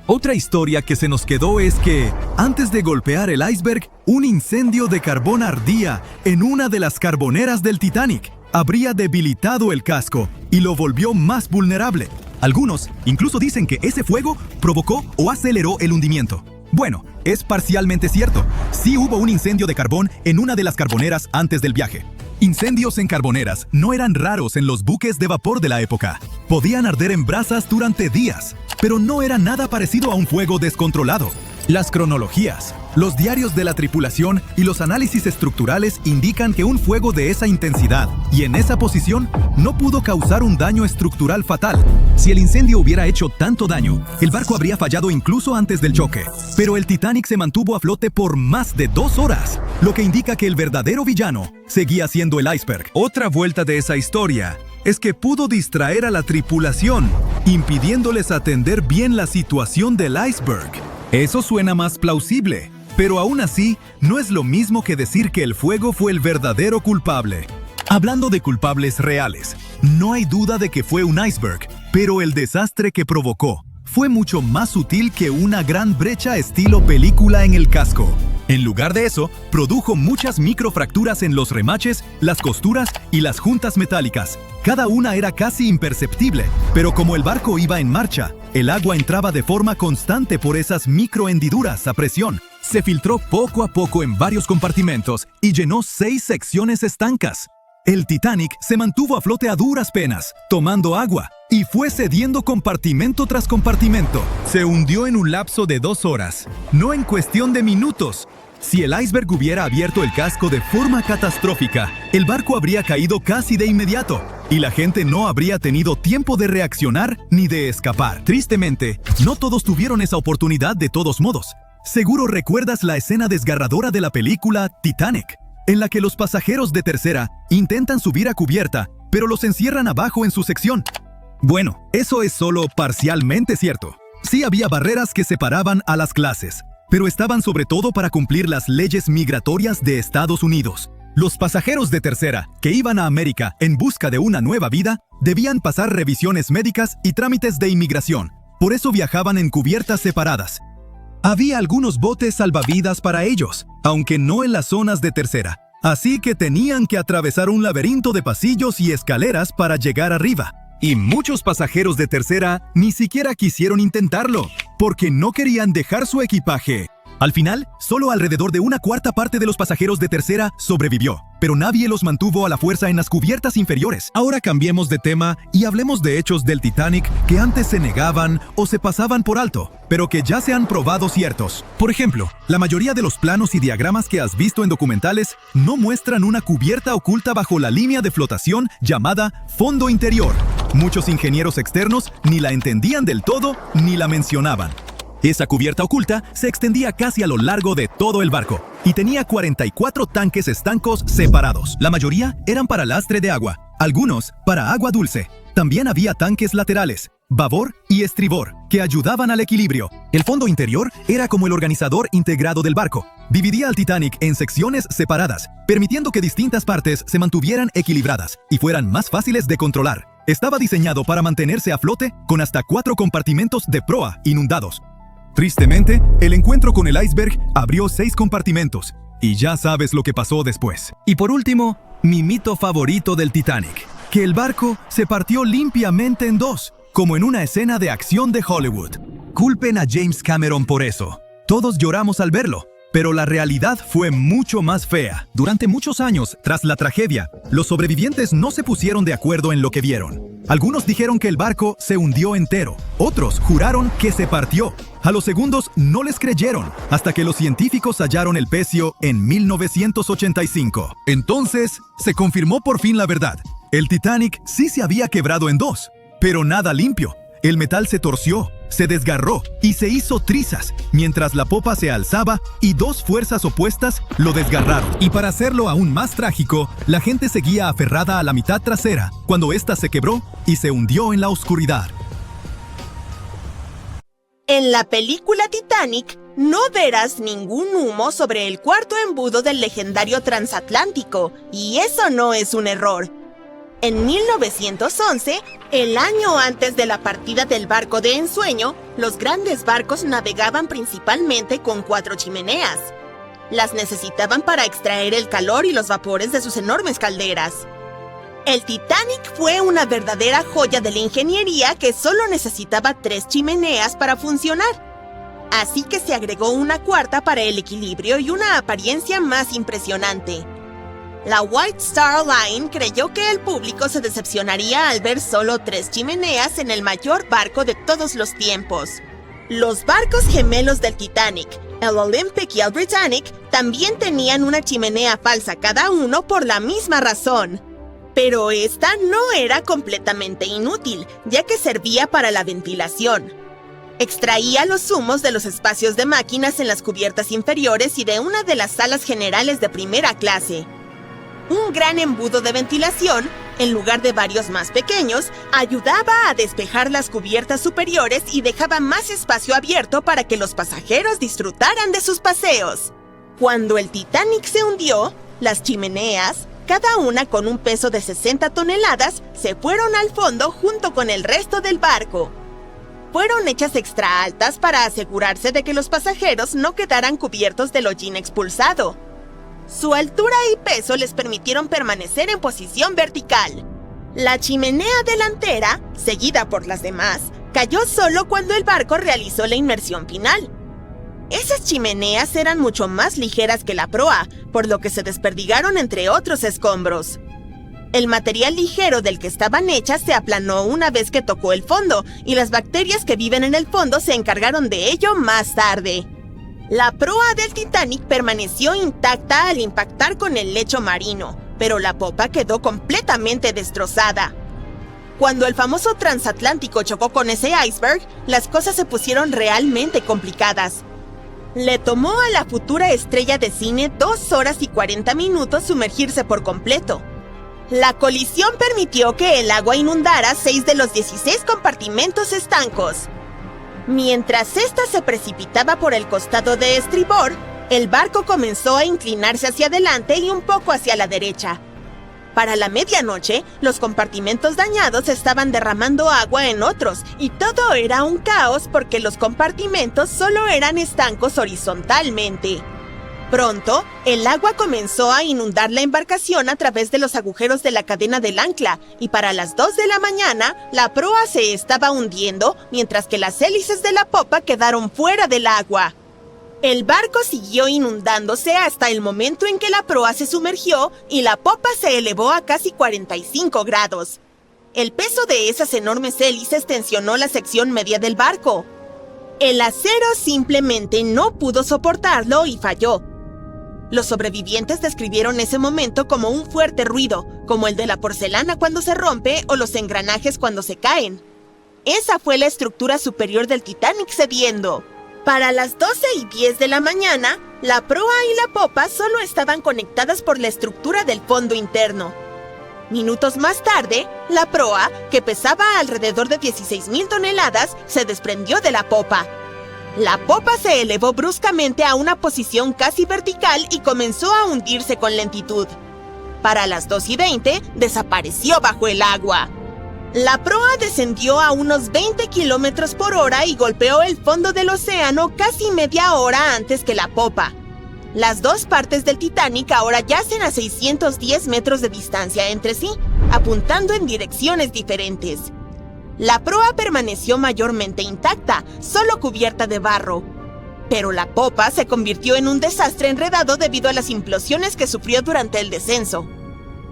Otra historia que se nos quedó es que, antes de golpear el iceberg, un incendio de carbón ardía en una de las carboneras del Titanic. Habría debilitado el casco y lo volvió más vulnerable. Algunos incluso dicen que ese fuego provocó o aceleró el hundimiento. Bueno, es parcialmente cierto. Sí hubo un incendio de carbón en una de las carboneras antes del viaje. Incendios en carboneras no eran raros en los buques de vapor de la época. Podían arder en brasas durante días, pero no era nada parecido a un fuego descontrolado. Las cronologías, los diarios de la tripulación y los análisis estructurales indican que un fuego de esa intensidad y en esa posición no pudo causar un daño estructural fatal. Si el incendio hubiera hecho tanto daño, el barco habría fallado incluso antes del choque. Pero el Titanic se mantuvo a flote por más de 2 horas, lo que indica que el verdadero villano seguía siendo el iceberg. Otra vuelta de esa historia es que pudo distraer a la tripulación, impidiéndoles atender bien la situación del iceberg. Eso suena más plausible, pero aún así no es lo mismo que decir que el fuego fue el verdadero culpable. Hablando de culpables reales, no hay duda de que fue un iceberg, pero el desastre que provocó fue mucho más sutil que una gran brecha estilo película en el casco. En lugar de eso, produjo muchas microfracturas en los remaches, las costuras y las juntas metálicas. Cada una era casi imperceptible, pero como el barco iba en marcha, el agua entraba de forma constante por esas microhendiduras a presión. Se filtró poco a poco en varios compartimentos y llenó 6 secciones estancas. El Titanic se mantuvo a flote a duras penas, tomando agua, y fue cediendo compartimento tras compartimento. Se hundió en un lapso de 2 horas, no en cuestión de minutos. Si el iceberg hubiera abierto el casco de forma catastrófica, el barco habría caído casi de inmediato, y la gente no habría tenido tiempo de reaccionar ni de escapar. Tristemente, no todos tuvieron esa oportunidad de todos modos. Seguro recuerdas la escena desgarradora de la película Titanic, en la que los pasajeros de tercera intentan subir a cubierta, pero los encierran abajo en su sección. Bueno, eso es solo parcialmente cierto. Sí había barreras que separaban a las clases, pero estaban sobre todo para cumplir las leyes migratorias de Estados Unidos. Los pasajeros de tercera, que iban a América en busca de una nueva vida, debían pasar revisiones médicas y trámites de inmigración. Por eso viajaban en cubiertas separadas. Había algunos botes salvavidas para ellos, aunque no en las zonas de tercera. Así que tenían que atravesar un laberinto de pasillos y escaleras para llegar arriba. Y muchos pasajeros de tercera ni siquiera quisieron intentarlo, porque no querían dejar su equipaje. Al final, solo alrededor de 1/4 parte de los pasajeros de tercera sobrevivió, pero nadie los mantuvo a la fuerza en las cubiertas inferiores. Ahora cambiemos de tema y hablemos de hechos del Titanic que antes se negaban o se pasaban por alto, pero que ya se han probado ciertos. Por ejemplo, la mayoría de los planos y diagramas que has visto en documentales no muestran una cubierta oculta bajo la línea de flotación llamada fondo interior. Muchos ingenieros externos ni la entendían del todo ni la mencionaban. Esa cubierta oculta se extendía casi a lo largo de todo el barco y tenía 44 tanques estancos separados. La mayoría eran para lastre de agua, algunos para agua dulce. También había tanques laterales, babor y estribor, que ayudaban al equilibrio. El fondo interior era como el organizador integrado del barco. Dividía al Titanic en secciones separadas, permitiendo que distintas partes se mantuvieran equilibradas y fueran más fáciles de controlar. Estaba diseñado para mantenerse a flote con hasta 4 compartimentos de proa inundados. Tristemente, el encuentro con el iceberg abrió 6 compartimentos, y ya sabes lo que pasó después. Y por último, mi mito favorito del Titanic, que el barco se partió limpiamente en 2, como en una escena de acción de Hollywood. Culpen a James Cameron por eso. Todos lloramos al verlo, pero la realidad fue mucho más fea. Durante muchos años, tras la tragedia, los sobrevivientes no se pusieron de acuerdo en lo que vieron. Algunos dijeron que el barco se hundió entero, otros juraron que se partió. A los segundos no les creyeron, hasta que los científicos hallaron el pecio en 1985. Entonces, se confirmó por fin la verdad. El Titanic sí se había quebrado en dos, pero nada limpio. El metal se torció, se desgarró y se hizo trizas, mientras la popa se alzaba y dos fuerzas opuestas lo desgarraron. Y para hacerlo aún más trágico, la gente seguía aferrada a la mitad trasera cuando ésta se quebró y se hundió en la oscuridad. En la película Titanic, no verás ningún humo sobre el cuarto embudo del legendario transatlántico, y eso no es un error. En 1911, el año antes de la partida del barco de ensueño, los grandes barcos navegaban principalmente con 4 chimeneas. Las necesitaban para extraer el calor y los vapores de sus enormes calderas. El Titanic fue una verdadera joya de la ingeniería que solo necesitaba 3 chimeneas para funcionar. Así que se agregó una cuarta para el equilibrio y una apariencia más impresionante. La White Star Line creyó que el público se decepcionaría al ver solo 3 chimeneas en el mayor barco de todos los tiempos. Los barcos gemelos del Titanic, el Olympic y el Britannic, también tenían una chimenea falsa cada uno por la misma razón. Pero esta no era completamente inútil, ya que servía para la ventilación. Extraía los humos de los espacios de máquinas en las cubiertas inferiores y de una de las salas generales de primera clase. Un gran embudo de ventilación, en lugar de varios más pequeños, ayudaba a despejar las cubiertas superiores y dejaba más espacio abierto para que los pasajeros disfrutaran de sus paseos. Cuando el Titanic se hundió, las chimeneas, cada una con un peso de 60 toneladas, se fueron al fondo junto con el resto del barco. Fueron hechas extra altas para asegurarse de que los pasajeros no quedaran cubiertos del hollín expulsado. Su altura y peso les permitieron permanecer en posición vertical. La chimenea delantera, seguida por las demás, cayó solo cuando el barco realizó la inmersión final. Esas chimeneas eran mucho más ligeras que la proa, por lo que se desperdigaron entre otros escombros. El material ligero del que estaban hechas se aplanó una vez que tocó el fondo, y las bacterias que viven en el fondo se encargaron de ello más tarde. La proa del Titanic permaneció intacta al impactar con el lecho marino, pero la popa quedó completamente destrozada. Cuando el famoso transatlántico chocó con ese iceberg, las cosas se pusieron realmente complicadas. Le tomó a la futura estrella de cine 2 horas y 40 minutos sumergirse por completo. La colisión permitió que el agua inundara 6 de los 16 compartimentos estancos. Mientras ésta se precipitaba por el costado de estribor, el barco comenzó a inclinarse hacia adelante y un poco hacia la derecha. Para la medianoche, los compartimentos dañados estaban derramando agua en otros, y todo era un caos porque los compartimentos solo eran estancos horizontalmente. Pronto, el agua comenzó a inundar la embarcación a través de los agujeros de la cadena del ancla, y para las 2 de la mañana, la proa se estaba hundiendo, mientras que las hélices de la popa quedaron fuera del agua. El barco siguió inundándose hasta el momento en que la proa se sumergió y la popa se elevó a casi 45 grados. El peso de esas enormes hélices tensionó la sección media del barco. El acero simplemente no pudo soportarlo y falló. Los sobrevivientes describieron ese momento como un fuerte ruido, como el de la porcelana cuando se rompe o los engranajes cuando se caen. Esa fue la estructura superior del Titanic cediendo. Para las 12:10 de la mañana, la proa y la popa solo estaban conectadas por la estructura del fondo interno. Minutos más tarde, la proa, que pesaba alrededor de 16,000 toneladas, se desprendió de la popa. La popa se elevó bruscamente a una posición casi vertical y comenzó a hundirse con lentitud. Para las 2:20, desapareció bajo el agua. La proa descendió a unos 20 kilómetros por hora y golpeó el fondo del océano casi media hora antes que la popa. Las dos partes del Titanic ahora yacen a 610 metros de distancia entre sí, apuntando en direcciones diferentes. La proa permaneció mayormente intacta, solo cubierta de barro. Pero la popa se convirtió en un desastre enredado debido a las implosiones que sufrió durante el descenso.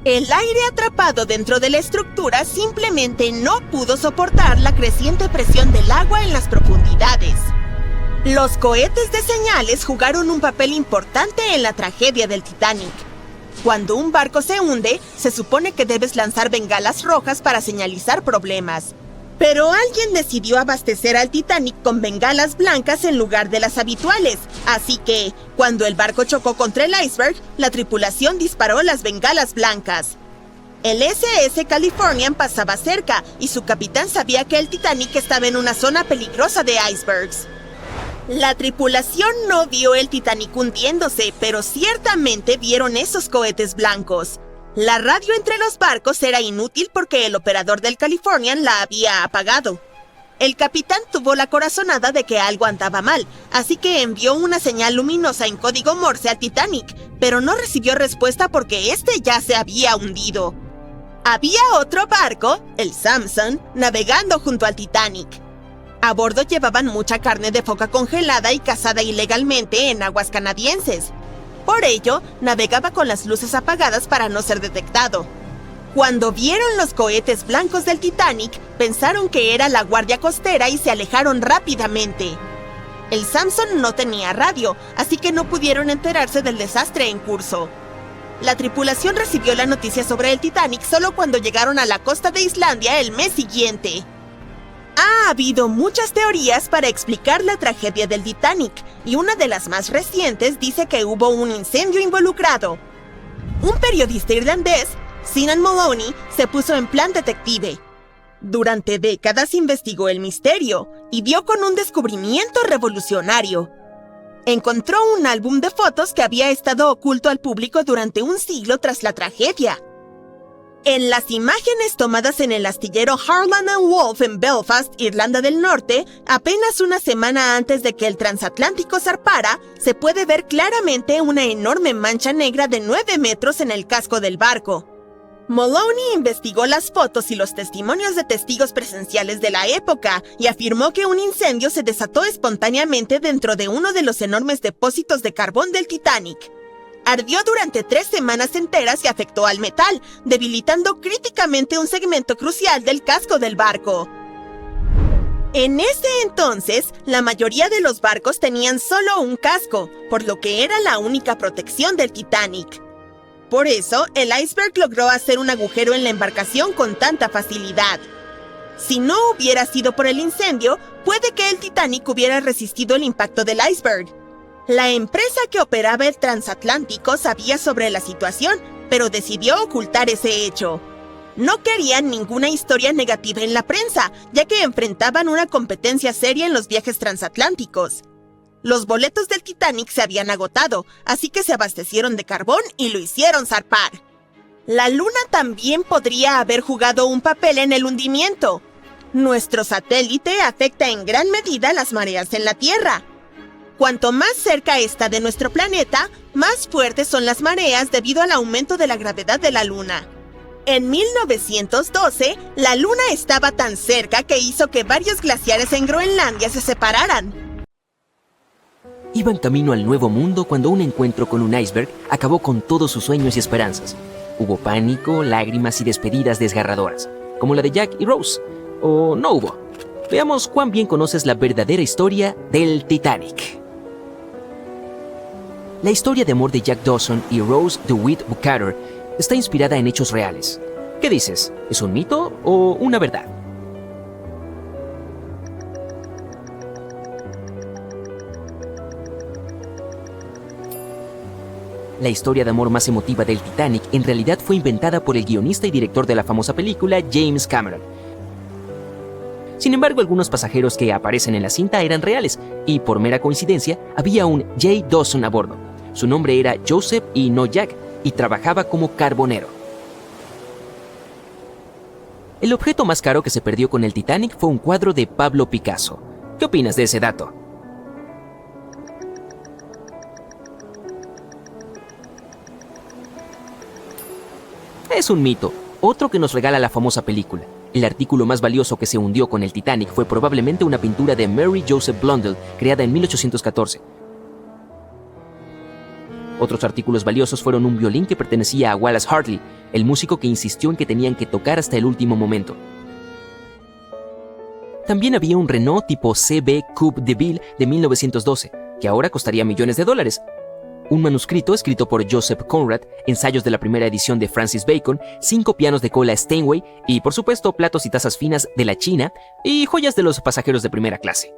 El aire atrapado dentro de la estructura simplemente no pudo soportar la creciente presión del agua en las profundidades. Los cohetes de señales jugaron un papel importante en la tragedia del Titanic. Cuando un barco se hunde, se supone que debes lanzar bengalas rojas para señalizar problemas. Pero alguien decidió abastecer al Titanic con bengalas blancas en lugar de las habituales, así que, cuando el barco chocó contra el iceberg, la tripulación disparó las bengalas blancas. El SS Californian pasaba cerca y su capitán sabía que el Titanic estaba en una zona peligrosa de icebergs. La tripulación no vio el Titanic hundiéndose, pero ciertamente vieron esos cohetes blancos. La radio entre los barcos era inútil porque el operador del Californian la había apagado. El capitán tuvo la corazonada de que algo andaba mal, así que envió una señal luminosa en código Morse al Titanic, pero no recibió respuesta porque este ya se había hundido. Había otro barco, el Samson, navegando junto al Titanic. A bordo llevaban mucha carne de foca congelada y cazada ilegalmente en aguas canadienses. Por ello, navegaba con las luces apagadas para no ser detectado. Cuando vieron los cohetes blancos del Titanic, pensaron que era la guardia costera y se alejaron rápidamente. El Samson no tenía radio, así que no pudieron enterarse del desastre en curso. La tripulación recibió la noticia sobre el Titanic solo cuando llegaron a la costa de Islandia el mes siguiente. Ha habido muchas teorías para explicar la tragedia del Titanic, y una de las más recientes dice que hubo un incendio involucrado. Un periodista irlandés, Sinan Moloney, se puso en plan detective. Durante décadas investigó el misterio y dio con un descubrimiento revolucionario. Encontró un álbum de fotos que había estado oculto al público durante un siglo tras la tragedia. En las imágenes tomadas en el astillero Harland & Wolff en Belfast, Irlanda del Norte, apenas una semana antes de que el transatlántico zarpara, se puede ver claramente una enorme mancha negra de 9 metros en el casco del barco. Moloney investigó las fotos y los testimonios de testigos presenciales de la época y afirmó que un incendio se desató espontáneamente dentro de uno de los enormes depósitos de carbón del Titanic. Ardió durante 3 semanas enteras y afectó al metal, debilitando críticamente un segmento crucial del casco del barco. En ese entonces, la mayoría de los barcos tenían solo un casco, por lo que era la única protección del Titanic. Por eso, el iceberg logró hacer un agujero en la embarcación con tanta facilidad. Si no hubiera sido por el incendio, puede que el Titanic hubiera resistido el impacto del iceberg. La empresa que operaba el transatlántico sabía sobre la situación, pero decidió ocultar ese hecho. No querían ninguna historia negativa en la prensa, ya que enfrentaban una competencia seria en los viajes transatlánticos. Los boletos del Titanic se habían agotado, así que se abastecieron de carbón y lo hicieron zarpar. La Luna también podría haber jugado un papel en el hundimiento. Nuestro satélite afecta en gran medida las mareas en la Tierra. Cuanto más cerca está de nuestro planeta, más fuertes son las mareas debido al aumento de la gravedad de la Luna. En 1912, la Luna estaba tan cerca que hizo que varios glaciares en Groenlandia se separaran. Iban camino al Nuevo Mundo cuando un encuentro con un iceberg acabó con todos sus sueños y esperanzas. Hubo pánico, lágrimas y despedidas desgarradoras, como la de Jack y Rose. ¿O no hubo? Veamos cuán bien conoces la verdadera historia del Titanic. La historia de amor de Jack Dawson y Rose DeWitt Bukater está inspirada en hechos reales. ¿Qué dices? ¿Es un mito o una verdad? La historia de amor más emotiva del Titanic en realidad fue inventada por el guionista y director de la famosa película, James Cameron. Sin embargo, algunos pasajeros que aparecen en la cinta eran reales, y por mera coincidencia, había un J. Dawson a bordo. Su nombre era Joseph y no Jack, y trabajaba como carbonero. El objeto más caro que se perdió con el Titanic fue un cuadro de Pablo Picasso. ¿Qué opinas de ese dato? Es un mito, otro que nos regala la famosa película. El artículo más valioso que se hundió con el Titanic fue probablemente una pintura de Mary Joseph Blundell, creada en 1814. Otros artículos valiosos fueron un violín que pertenecía a Wallace Hartley, el músico que insistió en que tenían que tocar hasta el último momento. También había un Renault tipo CB Coupe de Ville de 1912, que ahora costaría millones de dólares. Un manuscrito escrito por Joseph Conrad, ensayos de la primera edición de Francis Bacon, 5 pianos de cola Steinway y, por supuesto, platos y tazas finas de la China y joyas de los pasajeros de primera clase.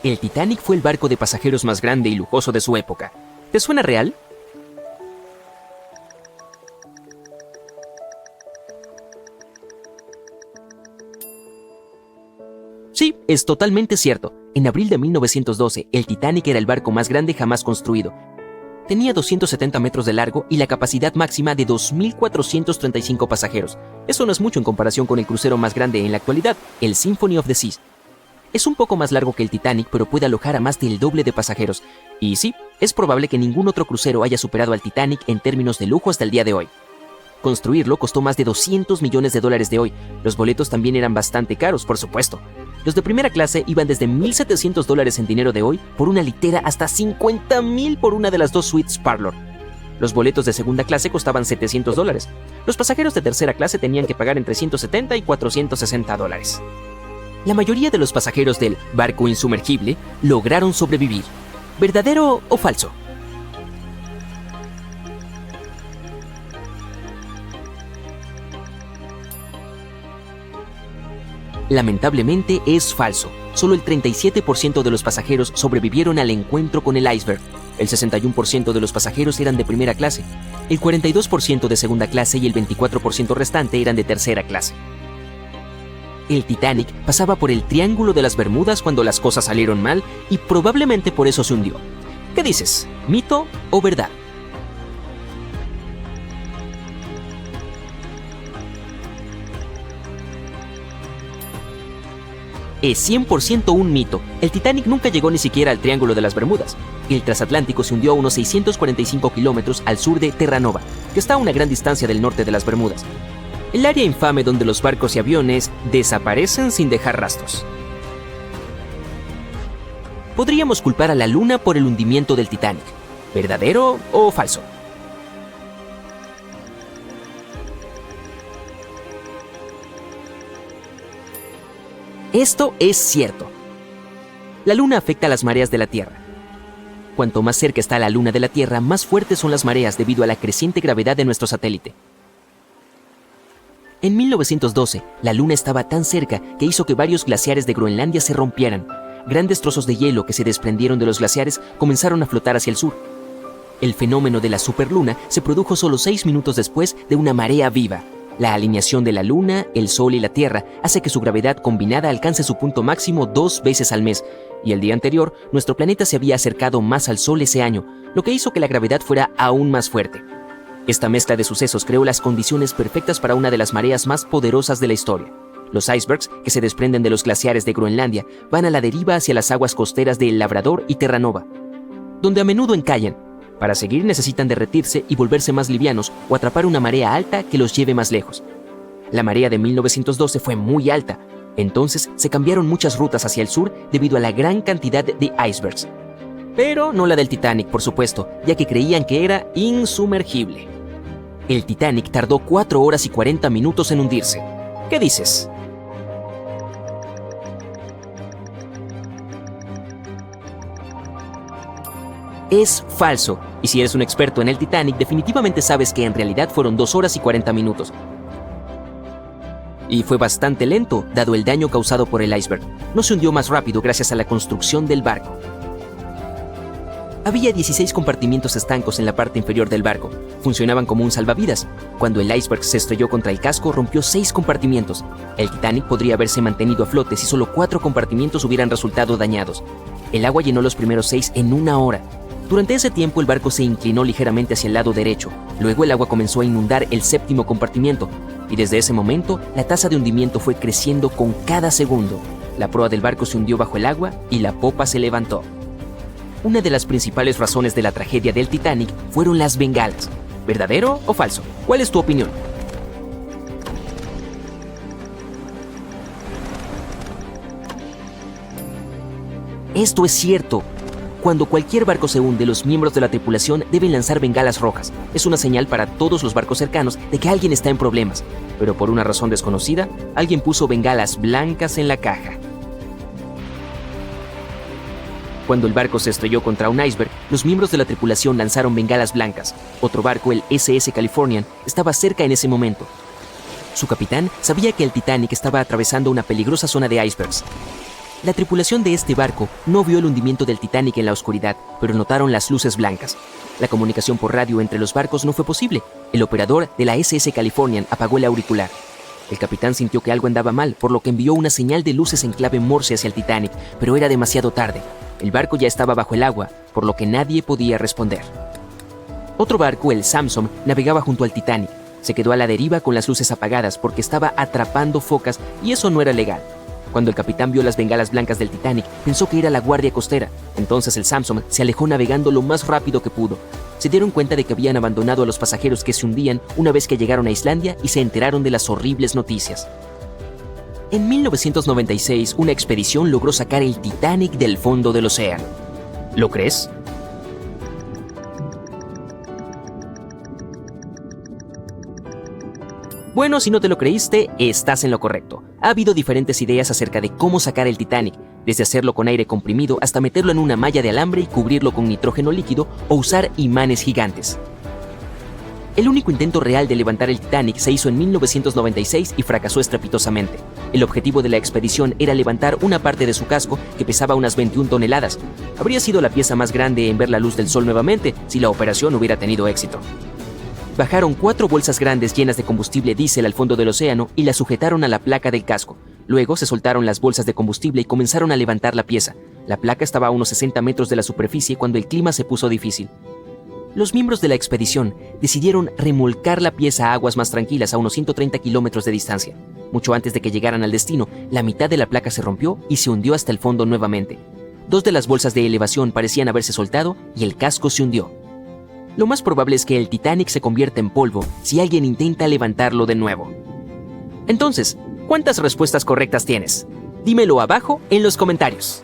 El Titanic fue el barco de pasajeros más grande y lujoso de su época. ¿Te suena real? Sí, es totalmente cierto. En abril de 1912, el Titanic era el barco más grande jamás construido. Tenía 270 metros de largo y la capacidad máxima de 2.435 pasajeros. Eso no es mucho en comparación con el crucero más grande en la actualidad, el Symphony of the Seas. Es un poco más largo que el Titanic, pero puede alojar a más del doble de pasajeros. Y sí, es probable que ningún otro crucero haya superado al Titanic en términos de lujo hasta el día de hoy. Construirlo costó más de $200 millones de hoy. Los boletos también eran bastante caros, por supuesto. Los de primera clase iban desde $1,700 en dinero de hoy por una litera hasta $50,000 por una de las 2 suites Parlor. Los boletos de segunda clase costaban $700. Los pasajeros de tercera clase tenían que pagar entre $170 y $460. La mayoría de los pasajeros del barco insumergible lograron sobrevivir. ¿Verdadero o falso? Lamentablemente es falso. Solo el 37% de los pasajeros sobrevivieron al encuentro con el iceberg. El 61% de los pasajeros eran de primera clase, el 42% de segunda clase y el 24% restante eran de tercera clase. El Titanic pasaba por el Triángulo de las Bermudas cuando las cosas salieron mal y probablemente por eso se hundió. ¿Qué dices? ¿Mito o verdad? Es 100% un mito. El Titanic nunca llegó ni siquiera al Triángulo de las Bermudas. El transatlántico se hundió a unos 645 kilómetros al sur de Terranova, que está a una gran distancia del norte de las Bermudas. El área infame donde los barcos y aviones desaparecen sin dejar rastros. Podríamos culpar a la Luna por el hundimiento del Titanic. ¿Verdadero o falso? Esto es cierto. La Luna afecta a las mareas de la Tierra. Cuanto más cerca está la Luna de la Tierra, más fuertes son las mareas debido a la creciente gravedad de nuestro satélite. En 1912, la Luna estaba tan cerca que hizo que varios glaciares de Groenlandia se rompieran. Grandes trozos de hielo que se desprendieron de los glaciares comenzaron a flotar hacia el sur. El fenómeno de la superluna se produjo solo 6 minutos después de una marea viva. La alineación de la Luna, el Sol y la Tierra hace que su gravedad combinada alcance su punto máximo 2 veces al mes, y el día anterior, nuestro planeta se había acercado más al Sol ese año, lo que hizo que la gravedad fuera aún más fuerte. Esta mezcla de sucesos creó las condiciones perfectas para una de las mareas más poderosas de la historia. Los icebergs, que se desprenden de los glaciares de Groenlandia, van a la deriva hacia las aguas costeras de El Labrador y Terranova, donde a menudo encallan. Para seguir necesitan derretirse y volverse más livianos o atrapar una marea alta que los lleve más lejos. La marea de 1912 fue muy alta, entonces se cambiaron muchas rutas hacia el sur debido a la gran cantidad de icebergs. Pero no la del Titanic, por supuesto, ya que creían que era insumergible. El Titanic tardó 4 horas y 40 minutos en hundirse. ¿Qué dices? Es falso, y si eres un experto en el Titanic, definitivamente sabes que en realidad fueron 2 horas y 40 minutos. Y fue bastante lento, dado el daño causado por el iceberg. No se hundió más rápido gracias a la construcción del barco. Había 16 compartimientos estancos en la parte inferior del barco. Funcionaban como un salvavidas. Cuando el iceberg se estrelló contra el casco, rompió 6 compartimientos. El Titanic podría haberse mantenido a flote si solo 4 compartimientos hubieran resultado dañados. El agua llenó los primeros 6 en 1 hora. Durante ese tiempo el barco se inclinó ligeramente hacia el lado derecho. Luego el agua comenzó a inundar el 7º compartimiento. Y desde ese momento, la tasa de hundimiento fue creciendo con cada segundo. La proa del barco se hundió bajo el agua y la popa se levantó. Una de las principales razones de la tragedia del Titanic fueron las bengalas. ¿Verdadero o falso? ¿Cuál es tu opinión? Esto es cierto. Cuando cualquier barco se hunde, los miembros de la tripulación deben lanzar bengalas rojas. Es una señal para todos los barcos cercanos de que alguien está en problemas. Pero por una razón desconocida, alguien puso bengalas blancas en la caja. Cuando el barco se estrelló contra un iceberg, los miembros de la tripulación lanzaron bengalas blancas. Otro barco, el SS Californian, estaba cerca en ese momento. Su capitán sabía que el Titanic estaba atravesando una peligrosa zona de icebergs. La tripulación de este barco no vio el hundimiento del Titanic en la oscuridad, pero notaron las luces blancas. La comunicación por radio entre los barcos no fue posible. El operador de la SS Californian apagó el auricular. El capitán sintió que algo andaba mal, por lo que envió una señal de luces en clave Morse hacia el Titanic, pero era demasiado tarde. El barco ya estaba bajo el agua, por lo que nadie podía responder. Otro barco, el Samson, navegaba junto al Titanic. Se quedó a la deriva con las luces apagadas porque estaba atrapando focas y eso no era legal. Cuando el capitán vio las bengalas blancas del Titanic, pensó que era la guardia costera. Entonces el Samson se alejó navegando lo más rápido que pudo. Se dieron cuenta de que habían abandonado a los pasajeros que se hundían una vez que llegaron a Islandia y se enteraron de las horribles noticias. En 1996, una expedición logró sacar el Titanic del fondo del océano. ¿Lo crees? Bueno, si no te lo creíste, estás en lo correcto. Ha habido diferentes ideas acerca de cómo sacar el Titanic, desde hacerlo con aire comprimido hasta meterlo en una malla de alambre y cubrirlo con nitrógeno líquido o usar imanes gigantes. El único intento real de levantar el Titanic se hizo en 1996 y fracasó estrepitosamente. El objetivo de la expedición era levantar una parte de su casco que pesaba unas 21 toneladas. Habría sido la pieza más grande en ver la luz del sol nuevamente si la operación hubiera tenido éxito. Bajaron 4 bolsas grandes llenas de combustible diésel al fondo del océano y las sujetaron a la placa del casco. Luego se soltaron las bolsas de combustible y comenzaron a levantar la pieza. La placa estaba a unos 60 metros de la superficie cuando el clima se puso difícil. Los miembros de la expedición decidieron remolcar la pieza a aguas más tranquilas a unos 130 kilómetros de distancia. Mucho antes de que llegaran al destino, la mitad de la placa se rompió y se hundió hasta el fondo nuevamente. 2 de las bolsas de elevación parecían haberse soltado y el casco se hundió. Lo más probable es que el Titanic se convierta en polvo si alguien intenta levantarlo de nuevo. Entonces, ¿cuántas respuestas correctas tienes? Dímelo abajo en los comentarios.